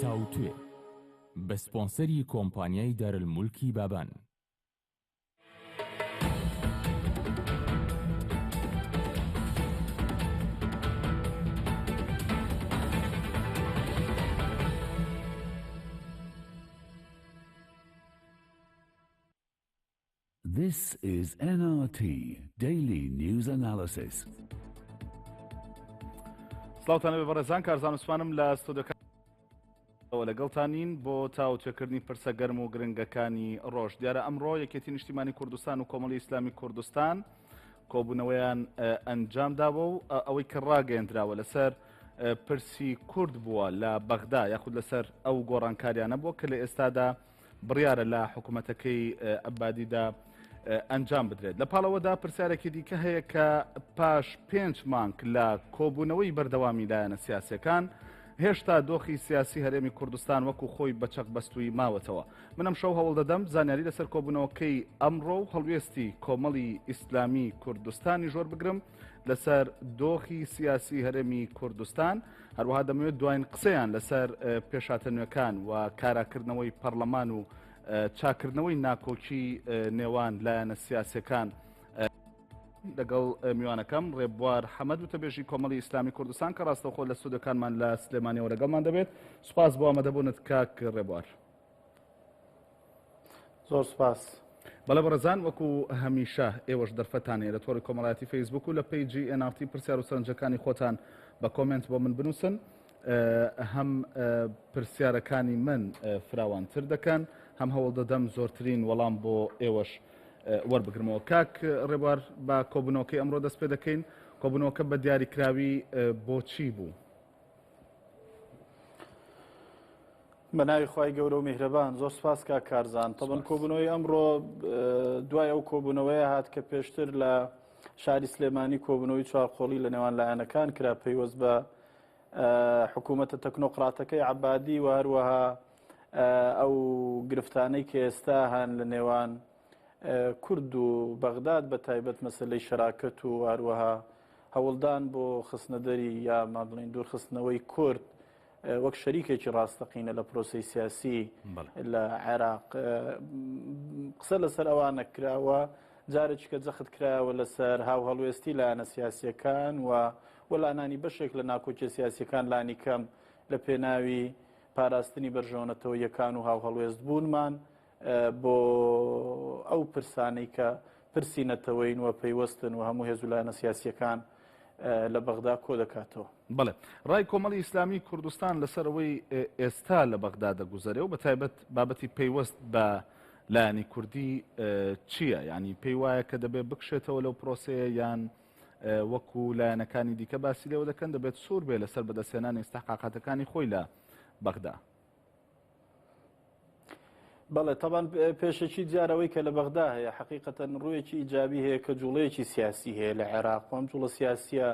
تاوتوێ بە سپۆنسەری کۆمپانیای دارالمولکی بابان. This is NRT Daily News Analysis. سڵاوتان بە بەڕێزان، کارزان وسپانم لە ستۆدیۆکەوە لەگەڵتانین بۆ تاوتوێکردنی پرسە گەرم و گرنگەکانی ڕۆژ. دیارە ئەمڕۆ یەکێتی نیشتیمانی کوردستان و کۆمەڵی ئیسلامی کوردستان کۆبوونەوەیان ئەنجام داوە و ئەوەی کە ڕاگەیەندراوە لەسەر پرسی کورد بووە لە بەغدا یاخود لەسەر ئەو گۆڕانکاریانە بووە کە لە ئێستادا بڕیارە لە حکوومەتەکەی ئەبادیدا ئەنجام بدرێت. لە پاڵەوەدا پرسیارێکی دیکە هەیە کە پاش 5 مانگ لە کۆبوونەوەی بەردەوامی لایەنە سیاسیەکان هێشتا دۆخی سیاسی هەرێمی کوردستان وەکو خۆی بەچەق بەستووی ماوەتەوە. منم شەو هەوڵ دەدەم زانیاری لەسەر کۆبوونەوەکەی ئەمڕۆ و هەڵوێستی کۆمەڵی ئیسلامی کوردستانی ژۆر بگرم لەسەر دۆخی سیاسی هەرێمی کوردستان. هەروەها دەمەوێت دوایین قسەیان لەسەر پێشاتەنوێکان و کاراکردنەوەی پەرلەمان و چاکردنەوەی ناکۆکی نێوان لایەنە سیاسەکان لەگەڵ میوانەکەم ڕێبوار حەمەد و تەبێژی کۆمەڵی ئیسلامی کوردستان کە ڕاستەوخۆ لە ستۆدیۆکانمان لە سلێمانیەوە لەگەڵمان دەبێت. سوپاس بۆ ئامادەبوونت کاک ڕێبوار. زۆر سپاس. بەڵێ بەڕێزان، وەکو هەمیشە ئێوەش دەرفەتانەیە لە تۆڕی کۆمەڵایەتی فەیسبوک و لە پیجی NRT پرسیار و سەرنجەکانی خۆتان بە کۆمنت بۆ من بنووسن. هەم پرسیارەکانی من فراوانتر دەکەن، هەم هەوڵ دەدەم زۆرترین وەڵام بۆ ئێوەش وەربگرمەوە. کاک ڕێبوار، بە کۆبوونەوەکەی ئەمڕۆ دەست پێ دەکەین. کۆبوونەوەکە بە دیاریکراوی بۆچی بوو؟ بە ناوی خوای گەورە و میهرەبان. زۆر سپاس کاک کارزان. تەبەن کۆبوونەوەی ئەمڕۆ دوای ئەو کۆبوونەوەیە هات کە پێشتر لە شاری سلێمانی کۆبوونەوەی چوارقۆڵی لە نێوان لایەنەکان کرا پەیوەست بە حکوومەتە تەکنۆقراتەکەی عەبادی و هەروەها ئەو گرفتانەی کە ئێستا هەن لە نێوان کورد و بەغداد بە تایبەت مەسەلەی شەراکەت و هەروەها هەوڵدان بۆ خستنەدەری یا مابڵین دوورخستنەوەی کورد وەک شەریکێکی ڕاستەقینە لە پرۆسەی سیاسی لە عێراق. قسە لەسەر ئەوانە کراوە، جارێکی کە جەخت کرایەوە لەسەر هاو هەڵوێستی لایەنە سیاسیەکان و وەلانانی بەشێک لە ناکۆچە سیاسیەکان لانی کەم لە پێناوی پاراستنی بەرژەوەنەتەوە یەکان و هاو هەڵوێست بوونمان بۆ ئەو پرسانەی کە پرسینەتەوەین و پەیوەستن و هەموو هێز و لایەنە سیاسیەکان لە بەغدا کۆ دەکاتەوە. بەڵێ، ڕای کۆمەڵی ئیسلامی کوردستان لەسەرەوەی ئێستا لە بەغدا دەگوزارێ و بە تایبەت بابەتی پەیوەست بە لایەنی کوردی چییە؟ یعنی پێی وایە کە دەبێت بکشێتەوە لەو پرۆسەیە یان وەکو لایەنەکانی دیکە باسی لێوە دەکەن دەبێت سوور بێ لەسەر بەدەستهێنانی ئیستحقاقاتەکانی خۆی لە بەغدا؟ بەڵێ، تەبان پێشەکی دیارەوەی کە لە بەغدا هەیە حقیقەتەن ڕوویەکی ئیجابی هەیە کە جوڵەیەکی سیاسی هەیە لە عێراق. ئەم جوڵە سیاسیە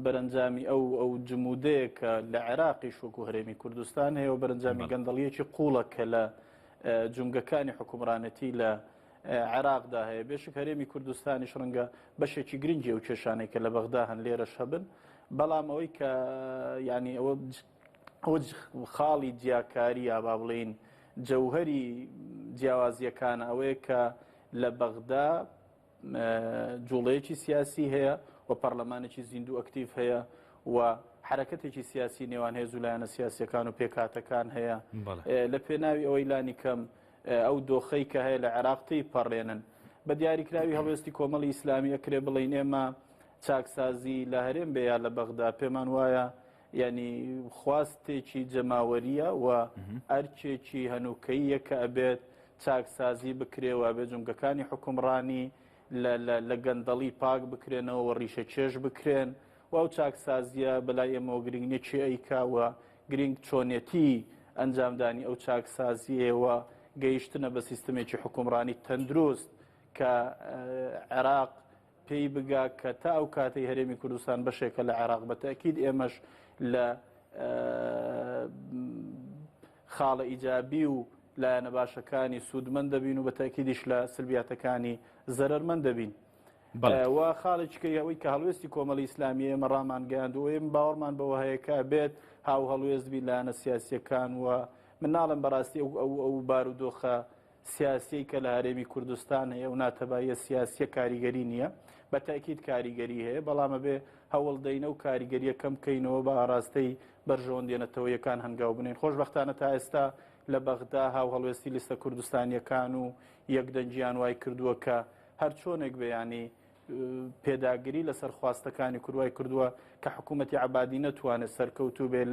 بەرەنجامی ئەو جمودەیە کە لە عێراقیش وەکو هەرێمی کوردستان هەیە و بەرەنجامی گەندەڵیەکی قوڵە کە لە جونگەکانی حکومڕانەتی لە عێراقدا هەیە. بێشک هەرێمی کوردستانیش ڕەنگە بەشێکی گرنگی ئەو کێشانەی کە لە بەغدا هەن لێرەش هەبن، بەڵام ئەوەی کە ینی ئەوە خاڵی جیاکاری یا با بڵین جەوهەری جیاوازیەکان ئەوەیە کە لە بەغدا جوڵەیەکی سیاسی هەیە و پەرلەمانێکی زیندوو ئەکتیڤ هەیە و حرەکەتێکی سیاسی نێوان هێز و لایەنە سیاسیەکان و پێکاتەکان هەیە. لە پێناوی ئەوەی لانی کەم ئەو دۆخەی کە هەیە لە عێراقی پەڕێنن بە دیاریکراوی هەڵوێستی کۆمەڵی ئیسلامی ئەکرێ بڵین ئێمە چاکسازی لە هەرێم بێ یا لە بەغدا پێمان وایە ینی خواستێکی جەماوەریە و ئەرچێکی هەنووکەیە کە ئەبێت چاکسازی بکرێەوە بێ جونگەکانی حکومڕانی لە گەندەڵی پاک بکرێنەوە و ڕیشە چێژ بکرێن و ئەو چاکسازیە بەلای ئێمەوە گرنگێکی ئەیکاوە گرنگ چۆنێتی ئەنجامدانی ئەو چاکسازیەوە گەیشتنە بە سیستمێکی حکومڕانی تەندروست کە عێراق پێی بگا کە تا ئەو کاتەی هەرێمی کوردستان بەشێکە لە عێراق بە تەکید ئێمەش لە خاڵە ئیجابی و لایەنە باشەکانی سوودمەند دەبین و بە تەکیدیش لە سلبیاتەکانی زەرەرمەند دەبین. و خاڵێککەی ئەوەی کە هەڵوێستی کۆمەڵی ئیسلامی ئێمە ڕامان گەیاند و ئێمە باوەڕمان بەوە هەیەکە بێت هاو هەڵوێستبی لایەنە سیاسیەکان و من ناڵم بەڕاستی ئەو بارودۆخە سیاسی کە لە هەرێمی کوردستان هەیە و ناتەبایە سیاسیە کاریگەری نییە بە تاکید کاریگەری هەیە بەڵامە بێ هەوڵ دەینە و کاریگەریە کەم بکەینەوە بە ئاراستەی بەرژەوەندێنەتەوەیەکان هەنگاو بنین. خۆشبەختانە تا ئێستا لە بەغدا هاو هەڵوێستی لیستە کوردستانیەکان و یەکدەنجیان وای کردووە کە هەر چۆنێک بەیانی پێداگیری لەسەر خواستەکانی کوردوای کردووە کە حکوومەتی عەبادی نەتوانێت سەرکەوتوو بێت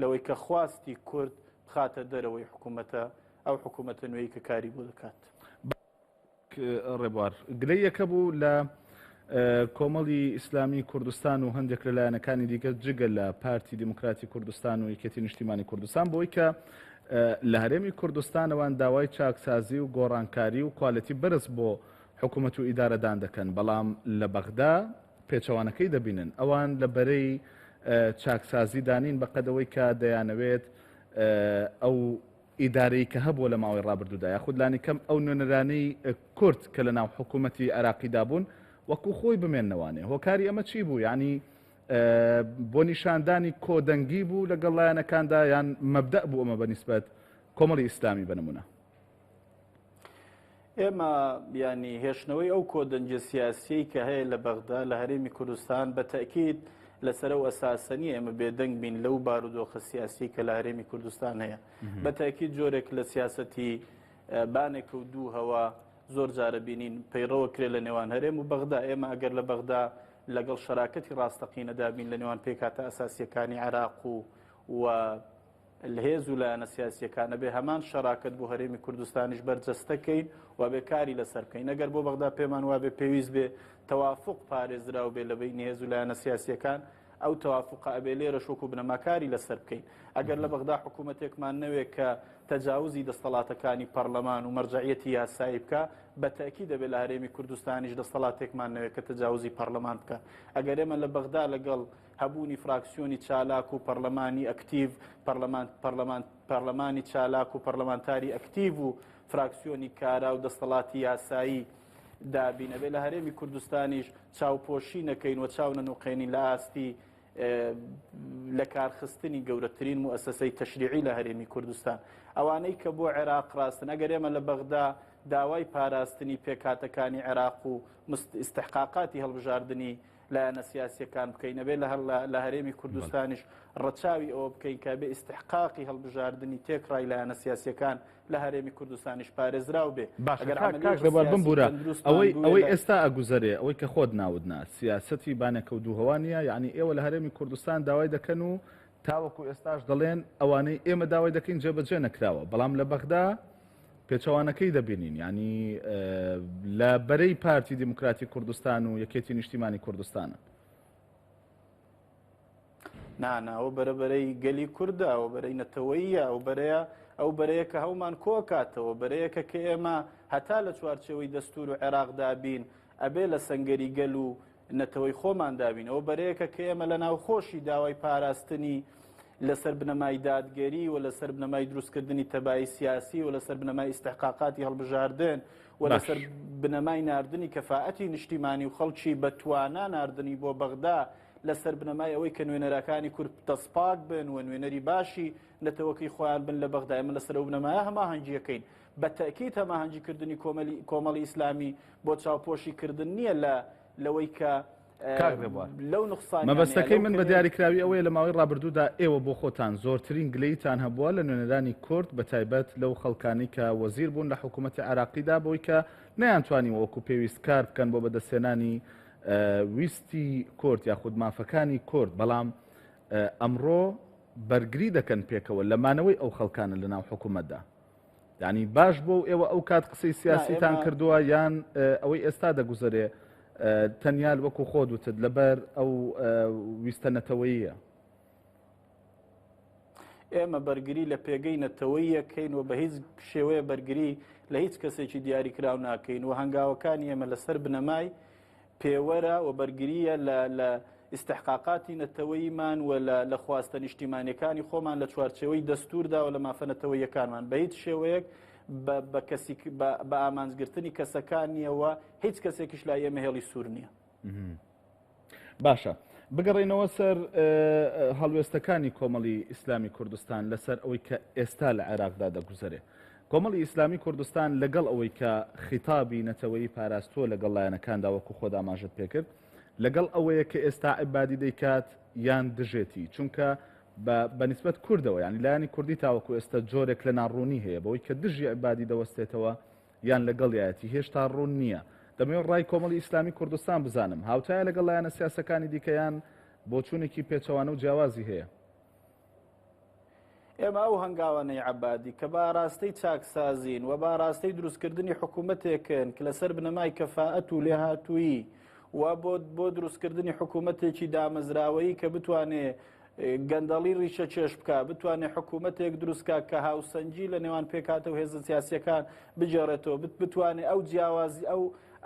لەوەی کە خواستی کورد بخاتە دەرەوەی حکوومەتە ئەو حکوومەتە نوێی کە کاری بۆ دەکات. ڕێبوار گلەی یەکە بوو لە کۆمەڵی ئیسلامی کوردستان و هەندێک لەلایەنەکانی دیکە جگە لە پارتی دیموکراتی کوردستان و یەکێتی نیشتیمانی کوردستان بۆی کە لە هەرێمی کوردستانەوەن داوای چاکسازی و گۆڕانکاری و کوالەتی بەرز بۆ حکوومەت و ئیدارەدان دەکەن بەڵام لە بەغدا پێچەوانەکەی دەبینن ئەوان لە بەرەی چاکسازی دانین بەقەدەوەی کە دەیانەوێت ئەو ئیدارەی کە هەبووە لە ماوەی ڕابردوودا یاخود لانی کەم ئەو نوێنەرانەی کورد کە لە ناو حکوومەتی عێراقیدا بوون وەکو خۆی بمێننەوانێ هۆکاری ئەمە چی بوو یعنی بۆ نیشاندانی کۆدەنگی بوو لەگەڵ لایەنەکاندا یان مەبدەء بوو ئەمە بەنسبەت کۆمەڵی ئیسلامی بنمونە. ئێمە ینی هێشتنەوەی ئەو کۆدەنجە سیاسی کە هەیە لە بەغدا لە هەرێمی کوردستان بە تەکید لەسەر و ئەساسەنی ئێمە بێدەنگ بین لەو بارودۆخە سیاسی کە لە هەرێمی کوردستان هەیە بە تەکید جۆرێک لە سیاسەتی بانێک و دوو هەوا زۆر جارە بینین پەیڕەوە کرێ لە نێوان هەرێم و بەغدا ئێمە ئەگەر لە بەغدا لەگەڵ شەراکەتی ڕاستەقینەدا بین لە نێوان پێکاتە ئەساسیەکانی عێراق و الهێز و لایەنە سیاسیەکانە بێ هەمان شەراکەت بۆ هەرێمی کوردستانیش بەرجەستەکەین و بێکاری لەسەر بکەین ئەگەر بۆ بەغدا پێمان وابێ پێویست بێ تەوافق پارێزراو بێ لە بینی هێز و لایەنە سیاسیەکان ئەو تەوافقە ئەبێ لێرە شۆک و بنەماکاری لەسەر بکەین ئەگەر لە بەغدا حکوومەتێکمان نەوێت کە تەجاوزی دەسەڵاتەکانی پەرلەمان و مەرجعیەتی یاسایی بکە بە تاکید دەبێت لە هەرێمی کوردستانیش دەسەڵاتێکمان نەوێت کە تەجاوزی پەرلەمان بکە ئەگەر ئێمە لە بەغدا لەگەڵ هەبوونی فراکسیۆنی چالاک و پەرلەمانی ئەکتیڤ پەرلەمانی چالاک و پەرلەمانتاری ئەکتیڤ و فراکسیۆنی کارا و دەسەڵاتی یاسایی دابینە بێت لە هەرێمی کوردستانیش چاوپۆشی نەکەین و چاو نەنوقێنین لە ئاستی لە کارخستنی گەورەترین موسسەی تەشریعی لە هەرێمی کوردستان ئەوانەی کە بۆ عێراق ڕاستن ئەگەر ئێمە لە بەغدا داوای پاراستنی پێکاتەکانی عێراق و استحقاقاتی هەڵبژاردننی لایەنە سیاسیەکان بکەین ئەبێ لە هەرێمی کوردستانیش ڕەچاوی ئەوە بکەین کە بێ استحقاقی هەڵبژاردننی تێکڕای لایەنە سیاسیەکان لە هەرێمی کوردستانیش پارێزراو بێ بمبورە ئەوەی ئێستا ئەگوزارێ ئەوەی کە خۆت ناودنا سیاسەتی بانەکە و دووهەوانە یعنی ئێوە لە هەرێمی کوردستان داوای دەکەن و تاوەکو ئێستاش دەڵێن ئەوانەی ئێمە داوای دەکەین جێبەجێ نەکراوە بەڵام لە بەغدا پێچەوانەکەی دەبینین ینی لە بەرەی پارتی دیموکراتی کوردستان و یەکێتی نیشتیمانی کوردستانە ناناوە بەرەبەرەی گەلی کووردە ئەو بەرەی نەتەوەیە ئەو بەرەیە کە هەومان کۆکاتەوە بەرەیەکە کە ئێمە هەتا لە چوارچەوەی دەستور و عێراقدا بین ئەبێ لە سەنگەری گەل و نەتەوەی خۆمان دابین ئەو بەرەیەکە کە ئێمە لە ناوخۆشی داوای پاراستنی لەسەر بنەمای دادگەری و لەسەر بنەمای دروستکردنی تەبایی سیاسی و لەسەر بنەمای استحقاقاتی هەڵبژاردن و لەسەر بنەمای ناردنی کەفاەتی نیشتیمانی و خەڵکی بەتوانە ناردنی بۆ بەغدا لەسەر بنەمای ئەوەی کە نوێنەرەکانی کورد دەسپاک بن و نوێنەری باشی نەتەوەکەی خۆیان بن لە بەغدا ئێمە لەسەر ئەو بنەمایە هەماهەنگیەکەین بە تەکید هەماهەنگیکردنی کۆمەڵی ئیسلامی بۆ چاوپۆشیکردن نییە لەوەی کە لەو نقصان مەبەستەکەی من بە دیاریکراوی ئەوەیە لە ماوەی ڕابردوودا ئێوە بۆ خۆتان زۆرترین گلەیتان هەبووە لە نوێنەرانی کورد بە تایبەت لەو خەڵکانی کە وەزیر بوون لە حکوومەتی عێراقیدا بۆی کە نەیانتوانی وەکو پێویست کار بکەن بۆ بەدەستێنانی ویستی کورد یاخود مافەکانی کورد بەڵام ئەمڕۆ بەرگری دەکەن پێکەوە لەمانەوەی ئەو خەڵکانە لە ناو حکوومەتدا یعنی باش بۆ ئێوە ئەو کات قسەی سیاسیتان کردووە یان ئەوەی ئێستا دەگوزارێ تەنیال وەکو خۆ دوتت لەبەر ئەو ویستە نەتەوەییە ئێمە بەرگری لە پێگەی نەتەوەییەکەین و بە هیچ شێوەیە بەرگری لە هیچ کەسێکی دیاریکراو ناکەین و هەنگاوەکانی ئێمە لەسەر بنەمای پێوەرە و بەرگریە لە استحقاقاتی نەتەوەییمان و لە خواستە نیشتیمانیەکانی خۆمان لە چوارچێوەی دەستوردا و لە مافە نەتەوەییەکانمان بە هیچ شێوەیەک بە ئامانجگرتنی کەسەکانیەوە هیچ کەسێکیش لای ئێمە هێڵی سوور نییە. باشە بگەڕێنەوە سەر هەڵوێستەکانی کۆمەڵی ئیسلامی کوردستان لەسەر ئەوەی کە ئێستا لە عێراقدا دەگوزارێ. کۆمەڵی ئیسلامی کوردستان لەگەڵ ئەوەی کە خیتابی نەتەوەی پاراستووە لەگەڵ لایەنەکاندا وەکو خۆدا ئاماژت پێکرد لەگەڵ ئەوەیە کە ئێستا عیبادی دەیکات یان دژێتی چونکە بەنسبەت کوردەوە ینی لایانی کوردی تاوەکو ئێستا جۆرێک لە ناڕوونی هەیە بەوەی کە دژی عیبادی دەوەستێتەوە یان لەگەڵ یەتی هێشتا ڕوون نییە. دەمەوێت ڕای کۆمەڵی ئیسلامی کوردستان بزانم هاوتایە لەگەڵ لایەنە سیاسەکانی دیکەیان بۆ چوونێکی پێچەوانە و جیاوازی هەیە. ئێمە ئەو هەنگاوانەی عەبادی کە باڕاستەی چاکسازین و باڕاستەی دروستکردنی حکوومەتێکن کە لەسەر بنەمای کەفاەت و لێهاتووی و بۆ دروستکردنی حکوومەتێکی دامەزراوەیی کە بتوانێ گەندەڵی ڕیشە چێش بکە بتوانێت حکوومەتێک دروستکە کە هاوسەنجی لە نێوان پێکاتە و هێزە سیاسیەکان بجێڕێتەوە بتوانێت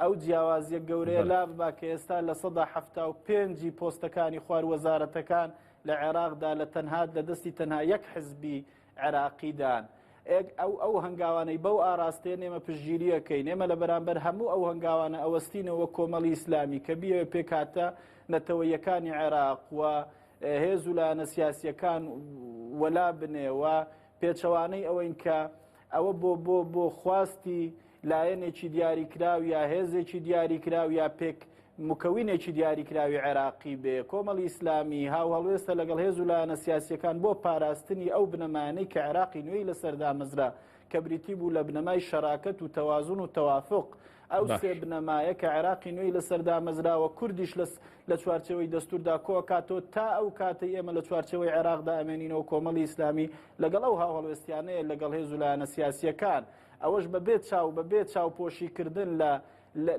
ئەو جیاوازیە گەورەیە لا ببا کە ئێستا لە 175 پۆستەکانی خوار وەزارەتەکان لە عێراقدا لە تەنها لە دەستی تەنها یەک حزبی عێراقیدان. ئەو هەنگاوانەی بەو ئاراستەیە ئێمە پشتگیریەکەین ئێمە لە بەرامبەر هەموو ئەو هەنگاوانە ئەوەستینەوە کۆمەڵی ئیسلامی کە بیەوە پێکاتە نەتەوەیەکانی عێراق و هێز و لایەنە سیاسیەکان وەلا بنێەوە پێچەوانەی ئەوەین کە ئەوە بۆ خواستی لایەنێکی دیاریکراو یا هێزێکی دیاریکراو یا پێک مکەوینێکی دیاریکراوی عێراقی بێ کۆمەڵی ئیسلامی هاو هەڵوێستە لەگەڵ هێز و لایەنە سیاسیەکان بۆ پاراستنی ئەو بنەمانەی کە عێراقی نوێی لەسەردا مەزرا کە بریتی بوو لە بنەمای شەراکەت و تەوازن و تەوافق ئەو سێ بنەمایە کە عێراقی نوێی لەسەردا مەزراوە کوردیش لە چوارچەوەی دەستوردا کۆکاتەوە تا ئەو کاتەی ئێمە لە چوارچەوەی عێراقدا ئەمێنینەوە کۆمەڵی ئیسلامی لەگەڵ ئەو هاو هەڵوێستیانەیە لەگەڵ هێز و لایەنە سیاسیەکان ئەوەش بەبێت چاوپۆشیکردن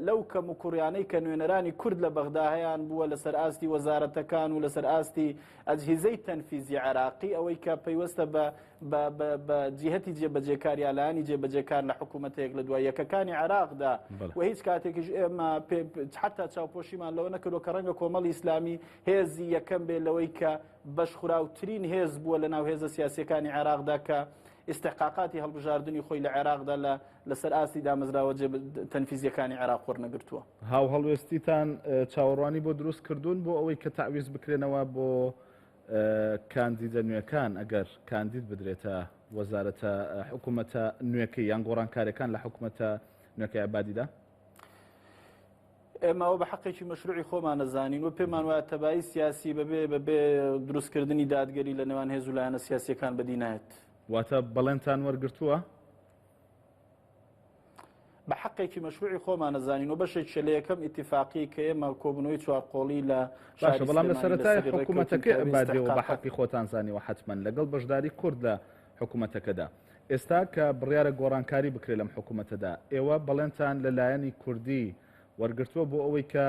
لەو کەم و کوڕیانەی کە نوێنەرانی کورد لە بەغدا هەیان بووە لەسەر ئاستی وەزارەتەکان و لەسەر ئاستی ئەجهیزەی تەنفیزی عێراقی ئەوەی کە پەیوەستە بە جیهەتی جێبەجێکاری لایەنی جێبەجێکار لە حکوومەتێک لە دوای یەکەکانی عێراقدا و هیچ کاتێکیش ئێمە حتا چاوپۆشیمان لەوە نەکردو کە ڕەنگە کۆمەڵی ئیسلامی هێزی یەکەم بێ لەوەی کە بەشخوراوترین هێز بووە لە ناو هێزە سیاسیەکانی عێراقدا کە استحقاقاتی هەڵبژاردننی خۆی لە عێراقدا لەسەر ئاستی دامەزراوە تەنفیزیەکانی عێراق وەرنەگرتووە. هاو هەڵوێستیتان چاوەڕوانی بۆ دروست کردوون بۆ ئەوەی کە تعویز بکرێنەوە بۆ کاندیدە نوێەکان ئەگەر کاندید بدرێتە وەزارەتە حکوومەتە نوێەکەی یان گۆڕانکاریەکان لە حکوومەتە نوێەکەی عیبادیدا؟ ئێمەوە بە حەقێکی مەشروعی خۆمان نەزانین و پێمان وایە تەبایی سیاسی بەبێ دروستکردنی دادگەری لە نێوان هێز و لایەنە سیاسیەکان بەدینایەت. واتە بەڵێنتان وەرگرتووە؟ بە حەقێکی مەشروعی خۆمان نەزانین و بەشێک لە یەکەم ئیتیفاقی کە ئێمە کۆبنەوەی چوارقۆڵی لە باشە بەڵام لە سەرەتای حکوومەتەکەی عیبادیەوە بە حەقی خۆتان زانیوە حتمەن لەگەڵ بەشداری کورد لە حکوومەتەکەدا ئێستا کە بڕیارە گۆڕانکاری بکرێت لەم حکوومەتەدا ئێوە بەڵێنتان لەلایەنی کوردی وەرگرتووە بۆ ئەوەی کە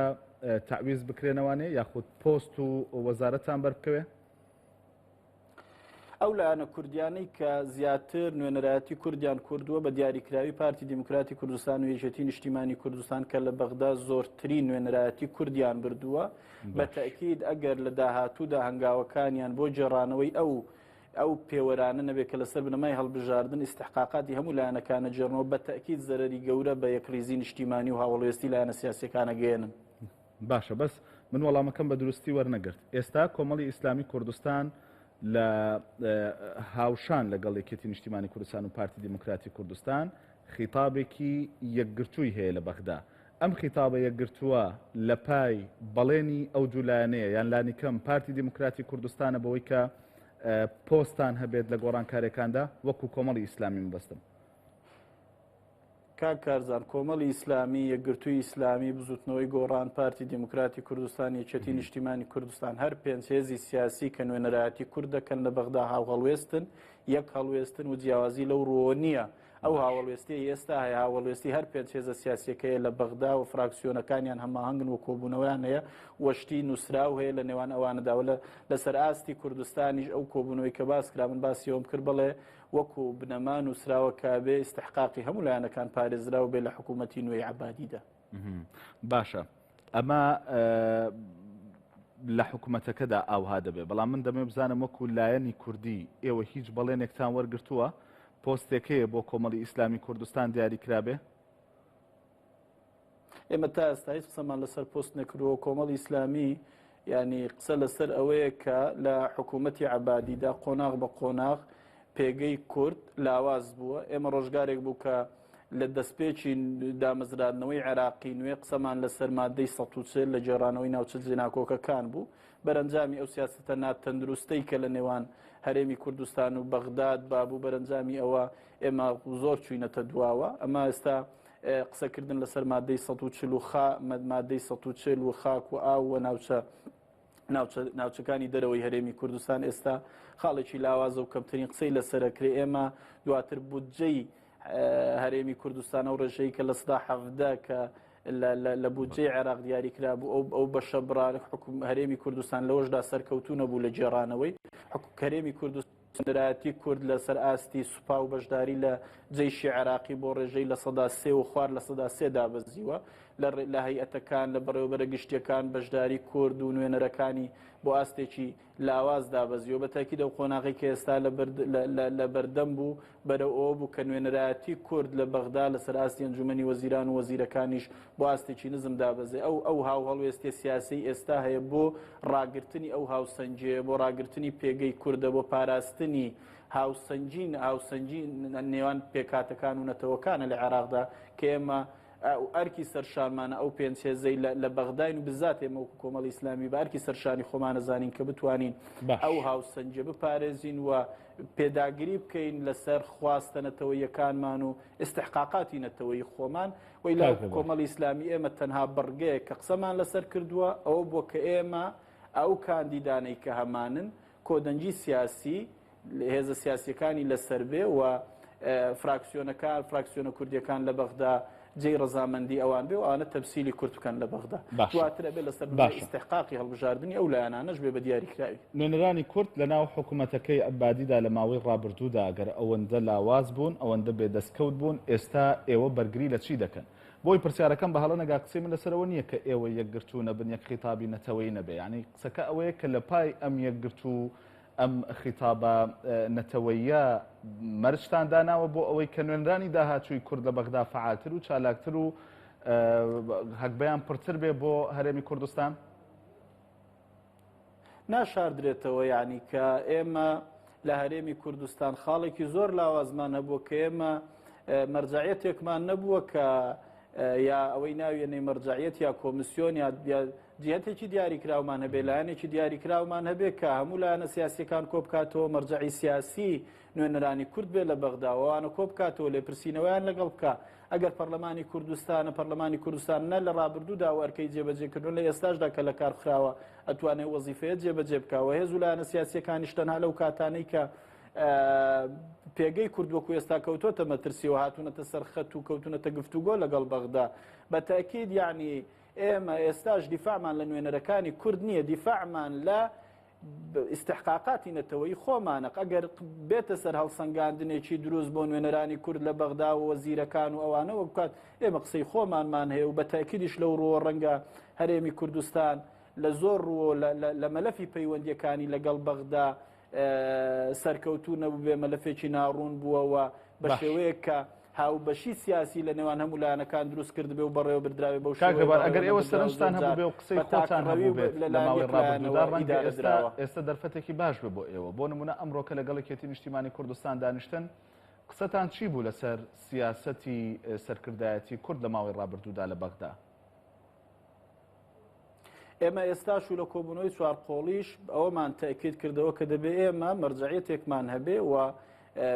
تعویز بکرێنەوانێ یاخود پۆست و وەزارەتان بەربکەوێ؟ ئەو لایەنە کوردیانەی کە زیاتر نوێنەرایەتی کوردیان کردووە بە دیاریکراوی پارتی دیموکراتی کوردستان و یەکێتی نیشتیمانی کوردستان کە لە بەغدا زۆرترین نوێنەرایەتی کوردیان بردووە بە تەکید ئەگەر لە داهاتوودا هەنگاوەکانیان بۆ جێڕانەوەی ئەو پێوەرانە نەبێت کە لەسەر بنەمای هەڵبژاردن استحقاقاتی هەموو لایەنەکانە جێڕنەوە بە تەکید زەرەری گەورە بە یەکریزی نیشتیمانی و هاوڵێستی لایەنە سیاسیەکانە گەێنن. باشە بەس من وەڵامەکەم بە دروستی وەرنەگرت. ئێستا کۆمەڵی ئیسلامی کوردستان لە هاوشان لەگەڵ یەکێتی نیشتیمانی کوردستان و پارتی دیموکراتی کوردستان خیتابێکی یەکگرتووی هەیە لە بەغدا. ئەم خیتابە یەکگرتووە لە پای بەڵێنی ئەو دوولایەنەیە یان لانیکەم پارتی دیموکراتی کوردستانە بەوەی کە پۆستان هەبێت لە گۆڕانکاریەکاندا وەکو کۆمەڵی ئیسلامی مەبەستم. کارزان کۆمەڵی ئیسلامی یەکگرتووی ئیسلامی بزوتنەوەی گۆڕان پارتی دیموکراتی کوردستان یەکێتی نیشتیمانی کوردستان هەر پێنج هێزی سیاسی کە نوێنەرایەتی کورد دەکەن لە بەغدا هاو هەڵوێستن یەک هەڵوێستن و جیاوازی لەو ڕۆ نییە. ئەو هاوڵوێستی ئێستا هەیە هاوڵوێستی هەر پێنج هێزە سیاسیەکەیە لە بەغدا و فراکسیۆنەکانیان هەماهەنگن و کۆبوونەوەیان هەیە وەشتی نووسراو هەیە لە نێوان ئەوانەدا لەسەر ئاستی کوردستانیش ئەو کۆبوونەوەی کە باس کرا من باسیەوەم کرد بڵێ وەکو بنەما نووسراوە کابێ استحقاقی هەموو لایەنەکان پارێزراو بێ لە حکوومەتی نوێی عەبادیدا. باشە ئەمە لە حکوومەتەکەدا ئاوها دەبێ بەڵام من دەمێ بزانم وەکو لایەنی کوردی ئێوە هیچ بەڵێنێکتان وەرگرتووە پۆستێکەیە بۆ کۆمەڵی ئیسلامی کوردستان دیاری کرابێ؟ ئێمە تا ئێستا هیچ قسەمان لەسەر پۆست نەکردووە. کۆمەڵی ئیسلامی ینی قسە لەسەر ئەوەیە کە لە حکوومەتی عەبادیدا قۆناغ بە قۆناغ پێگەی کورد لاواز بووە. ئێمە ڕۆژگارێک بوو کە لە دەستپێکی دامەزراندنەوەی عێراقی نوێ قسەمان لەسەر مادەی 140 لە جێڕانەوەی ناوچە جێناکۆکەکان بوو. بەرەنجامی ئەو سیاسەتە ناتەندروستەی کە لە نێوان هەرێمی کوردستان و بەغداد بابوو، بەرەنجامی ئەوە ئێمە زۆر چوینەتە دواوە. ئەمە ئێستا قسەکردن لەسەر مادەی 140 مادەی 140 و خاک و ئاو و ناوچەکانی دەرەوەی هەرێمی کوردستان ئێستا خاڵێکی لاوازە و کەمترین قسەی لەسەرەکرێ. ئێمە دواتر بودجەی هەرێمی کوردستان و ڕێژەی کە لە سدا حەفدە کە لە بودجەی عێراق دیاری کرابوو ئەو بەشە بڕان هەرێمی کوردستان لەوەشدا سەرکەوتو نەبوو لە جێڕانەوەی هەرێمی کوردستان دەرایەتی کورد لەسەر ئاستی سوپا و بەشداری لە جەیشی عێراقی بۆ ڕێژەی لە سەدا سێ و خوار لە سەدا سێ دابەزیوە لە هەیئەتەکان لە بەڕێوەبەرە گشتیەکان بەشداری کورد و نوێنەرەکانی بۆ ئاستێکی لاواز دابەزیوە. بە تاکید ئەو قۆناغی کە ئێستا لە بەردەم بوو بەرەو ئەوە بوو کە نوێنەرایەتی کورد لە بەغدا لەسەر ئاستی ئەنجومەنی وەزیران و وەزیرەکانیش بۆ ئاستێکی نزم دابەزێ. ئەو هاو هەڵوێستی سیاسی ئێستا هەیە بۆ ڕاگررتنی ئەو هاوسەنجێ، بۆ ڕاگررتنی پێگەی کوردە، بۆ پاراستنی هاوسەنجی نێوان پێکاتەکان و نەتەوەکانە لە عێراقدا کە ئێمە ئەرکی سەرشانمانە ئەو پێنجهێزەی لە بەغداین و بزات ئێمە وەکو کۆمەڵی ئیسلامی بە ئەرکی سەرشانی خۆمان نەزانین کە بتوانین ئەو هاوسەنجە بپارێزین و پێداگیری بکەین لەسەر خواستە نەتەوەیەکانمان و ئستحقاقاتی نەتەوەی خۆمان. وی لە کۆمەڵی ئیسلامی ئێمە تەنها بڕگەیە کە قسەمان لەسەر کردووە ئەوە بۆ کە ئێمە ئەو کاندیدانەی کە هەمانن کۆدەنجی سیاسی هێزە سیاسیەکانی لەسەر بێ و فراکسیۆنە کوردیەکان لە بەغدا جێی ڕەزامەندی ئەوان بێ و ئەوانە تەمسیلی کورد بکەن لە بەغدا. دواترە بێ لەسەر ئیستحقاقی هەڵبژاردننی ئەو لایەنانەش بێ بە دیاریکراوی. نوێنەرانی کورد لە ناو حکوومەتەکەی عەبادیدا لە ماوەی ڕابردوودا ئەگەر ئەوەندە لاواز بوون، ئەوەندە بێدەستکەوت بوون، ئێستا ئێوە بەرگری لە چی دەکەن؟ بۆی پرسیارەکەم بە هەڵە نەگا قسەی من لەسەرەوە نییە کە ئێوە یەکگرتوو نەبن، یەک خیتابی نەتەوەی نەبێ. یعنی قسەکە ئەوەیە کە لە پای ئەم یەکگرتوو ئەم خیتابە نەتەوەیە مەرجتان داناوە بۆ ئەوەی کە نوێنرانی داهاتووی کورد لە بەغدا فعالتر و چالاکتر و هەکبەیان پڕتر بێ بۆ هەرێمی کوردستان؟ ناشاردرێتەوە یعنی کە ئێمە لە هەرێمی کوردستان خاڵێکی زۆر لاوازمان هەبووە کە ئێمە مەرجعیەتێکمان نەبووە کە یا ئەوەی ناوێنەی مەرجعیەت یا کۆمیسیۆن یا جهتێکی دیاریکراومان هەبێ، لایەنێکی دیاریکراومان هەبێ کە هەموو لایەنە سیاسیەکان کۆ بکاتەوە مەرجعی سیاسی نوێنەرانی کورد بێ لە بەغداوانە کۆ بکاتەوە لێپرسینەوەیان لەگەڵ بکە. ئەگەر پەرلەمانی کوردستان نە لە ڕابردوودا و ئەرکەی جێبەجێکردن لە ئێستاشدا کە لە کارخراوە ئەتوانێت وەزیفەیە جێبەجێ بکەوە. هێز و لایەنە سیاسیەکانیش تەنها لەو کاتانەی کە پێگەی کورد وەکو ئێستا کەوتۆتە مەترسیەوە هاتوونەتە سەرخەت و کەوتونەتە گفتوگۆ لەگەڵ بەغدا. بە تاکید یعنی ئێمە ئێستاش دیفاعمان لە نوێنەرەکانی کورد نییە، دیفاعمان لە ئستحقاقاتی نەتەوەی خۆمانە. ئەگەر بێتە سەر هەڵسەنگاندنێکی دروست بۆ نوێنەرانی کورد لە بەغدا و وەزیرەکان و ئەوانەوە بکات ئێمە قسەی خۆمانمان هەیە و بە تاکیدیش لەو ڕۆ ڕەنگە هەرێمی کوردستان لە زۆر ڕوە لە مەلەفی پەیوەندیەکانی لەگەڵ بەغدا سەرکەوتوو نەبوو بێ، مەلەفێکی ناڕوون بووەوە بە شێوەیە کە هاوبەشی سیاسی لە نێوان هەموو لایەنەکان دروست کرد بێ و بەڕێوە بردراوێ بەو شێوەیە. ئەگەر ئێوە سەرنجتان هەبوو بێ و قسەی خۆتان هەبوو بێت لە ماوەی ڕابردوودا ڕەنگە ئێستا دەرفەتێکی باش بێ بۆ ئێوە. بۆ نمونە ئەمڕۆ کە لەگەڵ یەکێتی نیشتیمانی کوردستان دانیشتن قسەتان چی بوو لەسەر سیاسەتی سەرکردایەتی کورد لە ماوەی ڕابردوودا لە بەغدا؟ ئێمە ئێستاش و لە کۆبوونەوەی چوارقۆڵیش ئەوەمان تاکید کردەوە کە دەبێ ئێمە مەرجعیەتێکمان هەبێ و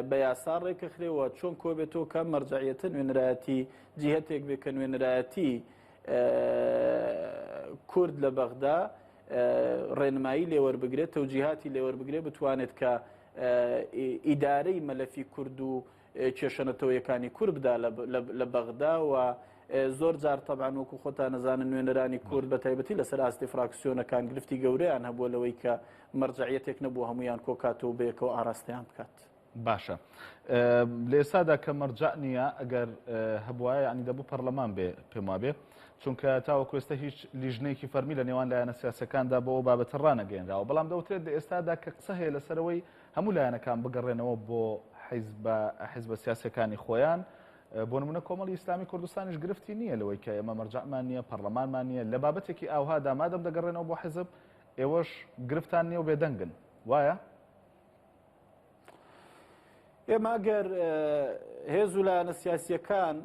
بە یاسا ڕێکەخرێەوە چۆن کۆبێتەوە کە مەرجعیەتە نوێنەرایەتی جیهەتێک بێ کە نوێنەرایەتی کورد لە بەغدا ڕێنمایی لێوەربگرێت، تەوجیهاتی لێوەربگرێت، بتوانێت کە ئیدارەی مەلەفی کورد و کێشەنەتەوەیەکانی کورد بدا لە بەغدا و زۆر جار تەبعاً وەکو خۆتان نەزانن نوێنەرانی کورد بە تایبەتی لەسەر ئاستی فراکسیۆنەکان گرفتی گەورەیان هەبووە لەوەی کە مەرجعیەتێک نەبوو هەمویان کۆکاتەوە بەیەکەوە ئاراستەیان بکات. باشە لە ئێستادا کە مەرجع نییە ئەگەر هەبوایە ینی دەبوو پەرلەمان بێ پێم وابێ، چونکە تاوەکو ئێستا هیچ لیژنەیەکی فەرمی لە نێوان لایەنە سیاسەکاندا بۆ ئەو بابەتە ڕانەگەێنراوە. بەڵام دەوترێت لە ئێستادا کە قسە هەیە لەسەرەوەی هەموو لایەنەکان بگەڕێنەوە بۆ حیزبە سیاسەکانی خۆیان بۆ نمونە کۆمەڵی ئیسلامی کوردستانیش گرفتی نییە لەوەی کە ئێمە مەرجەعمان نییە پەرلەمانمان نییە لە بابەتێکی ئاوها دامادەم دەگەڕێنەوە بۆ حیزب ئێوەش گرفتان نییە و بێدەنگن وایە؟ ئێمە ئەگەر هێز و لایەنە سیاسیەکان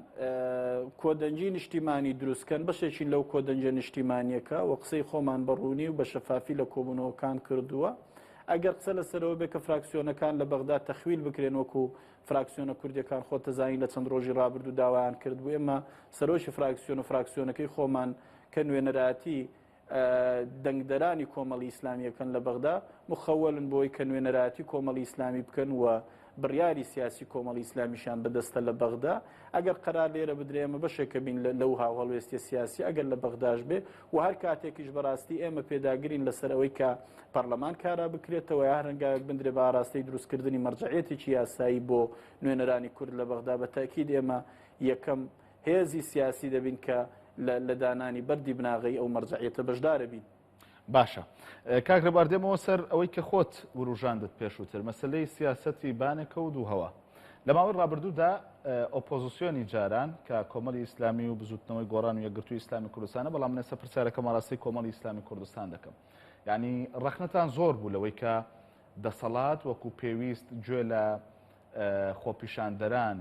کۆدەنجی نیشتیمانی دروستکەن بەشێکی لەو کۆدەنجە نیشتیمانیەکە و قسەی خۆمان بەڕوونی و بە شەفافی لە کۆبوونەوەکان کردووە ئەگەر قسە لەسەرەوە بێ کە فراکسیۆنەکان لە بەغدا تەخویل بکرێن وەکو فراکسیۆنە کوردیەکان خۆتەزانی لە چەند ڕۆژی ڕابردوو داوایان کرد بوو ئێمە سەرۆکی فراکسیۆن و فراکسیۆنەکەی خۆمان کە نوێنەراتی دەنگدەرانی کۆمەڵی ئیسلامیەکەن لە بەغدا مخەوەلن بۆی کە نوێنەراتی کۆمەڵی ئیسلامی بکەن و بڕیاری سیاسی کۆمەڵی ئیسلامیشان بەدەستە لە بەغدا ئەگەر قەرار لێرە بدرێمە بەشێکە بین لەو هاوهەڵوێستی سیاسی ئەگەر لە بەغداش بێ و هەر کاتێکیش بەڕاستی ئێمە پێداگرین لەسەر ئەوەی کە پەرلەمان کارا بکرێتەوە یا هەرنگایەک بندرێ بە ئاراستەی دروستکردنی مەرجعیەتێکی یاسایی بۆ نوێنەرانی کورد لە بەغدا بە تاکید ئێمە یەکەم هێزی سیاسی دەبین کە لە دانانی بەردی بناغی ئەو مەرجعیەتە بەشدارە بین. باشە کاک ڕێبوار دێمەوە سەر ئەوەی کە خۆت وروژاندت پێشووتر مەسلەی سیاسەتی بانێکە و دووهەوە لە ماوەی ڕابردوودا ئۆپۆزیسیۆنی جاران کە کۆمەڵی ئیسلامی و بزوتنەوەی گۆڕان و یەکگرتووی ئیسلامی کوردستانە بەڵام نێسە پرسیارەکەم ڕاستی کۆمەڵی ئیسلامی کوردستان دەکەم یعنی ڕەخنەتان زۆر بوو لەوەی کە دەسەڵات وەکو پێویست گوێ لە خۆپیشاندەران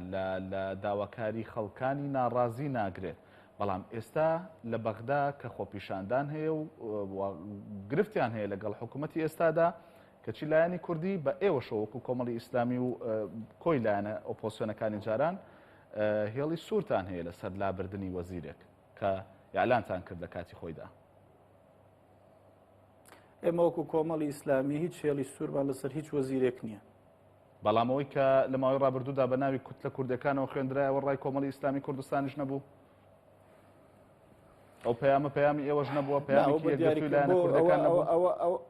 لە داواکاری خەڵکانی ناڕازی ناگرێت بەڵام ئێستا لە بەغدا کە خۆپیشاندان هەیە و گرفتیان هەیە لەگەڵ حکوومەتی ئێستادا کەچی لایەنی کوردی بە ئێوەشەوە وەکو کۆمەڵی ئیسلامی و کۆی لایەنە ئۆپۆزیسیۆنەکانی جاران هێڵی سوورتان هەیە لەسەر لابردنی وەزیرێک کە یاعلانتان کرد لە کاتی خۆیدا. ئێمە وەکو کۆمەڵی ئیسلامی هیچ هێڵی سوورمان لەسەر هیچ وەزیرێک نییە. بەڵام ئەوەی کە لە ماوەی ڕابردوودا بە ناوی کوتلە کوردەکانەوە خوێندرایەوە ڕای کۆمەڵی ئیسلامی کوردستانیش نەبوو. ئەو پەیامی ئێوەش نەبووە پەیامێکی یەکگرتووی لایەنە کوردەکان نەبوو.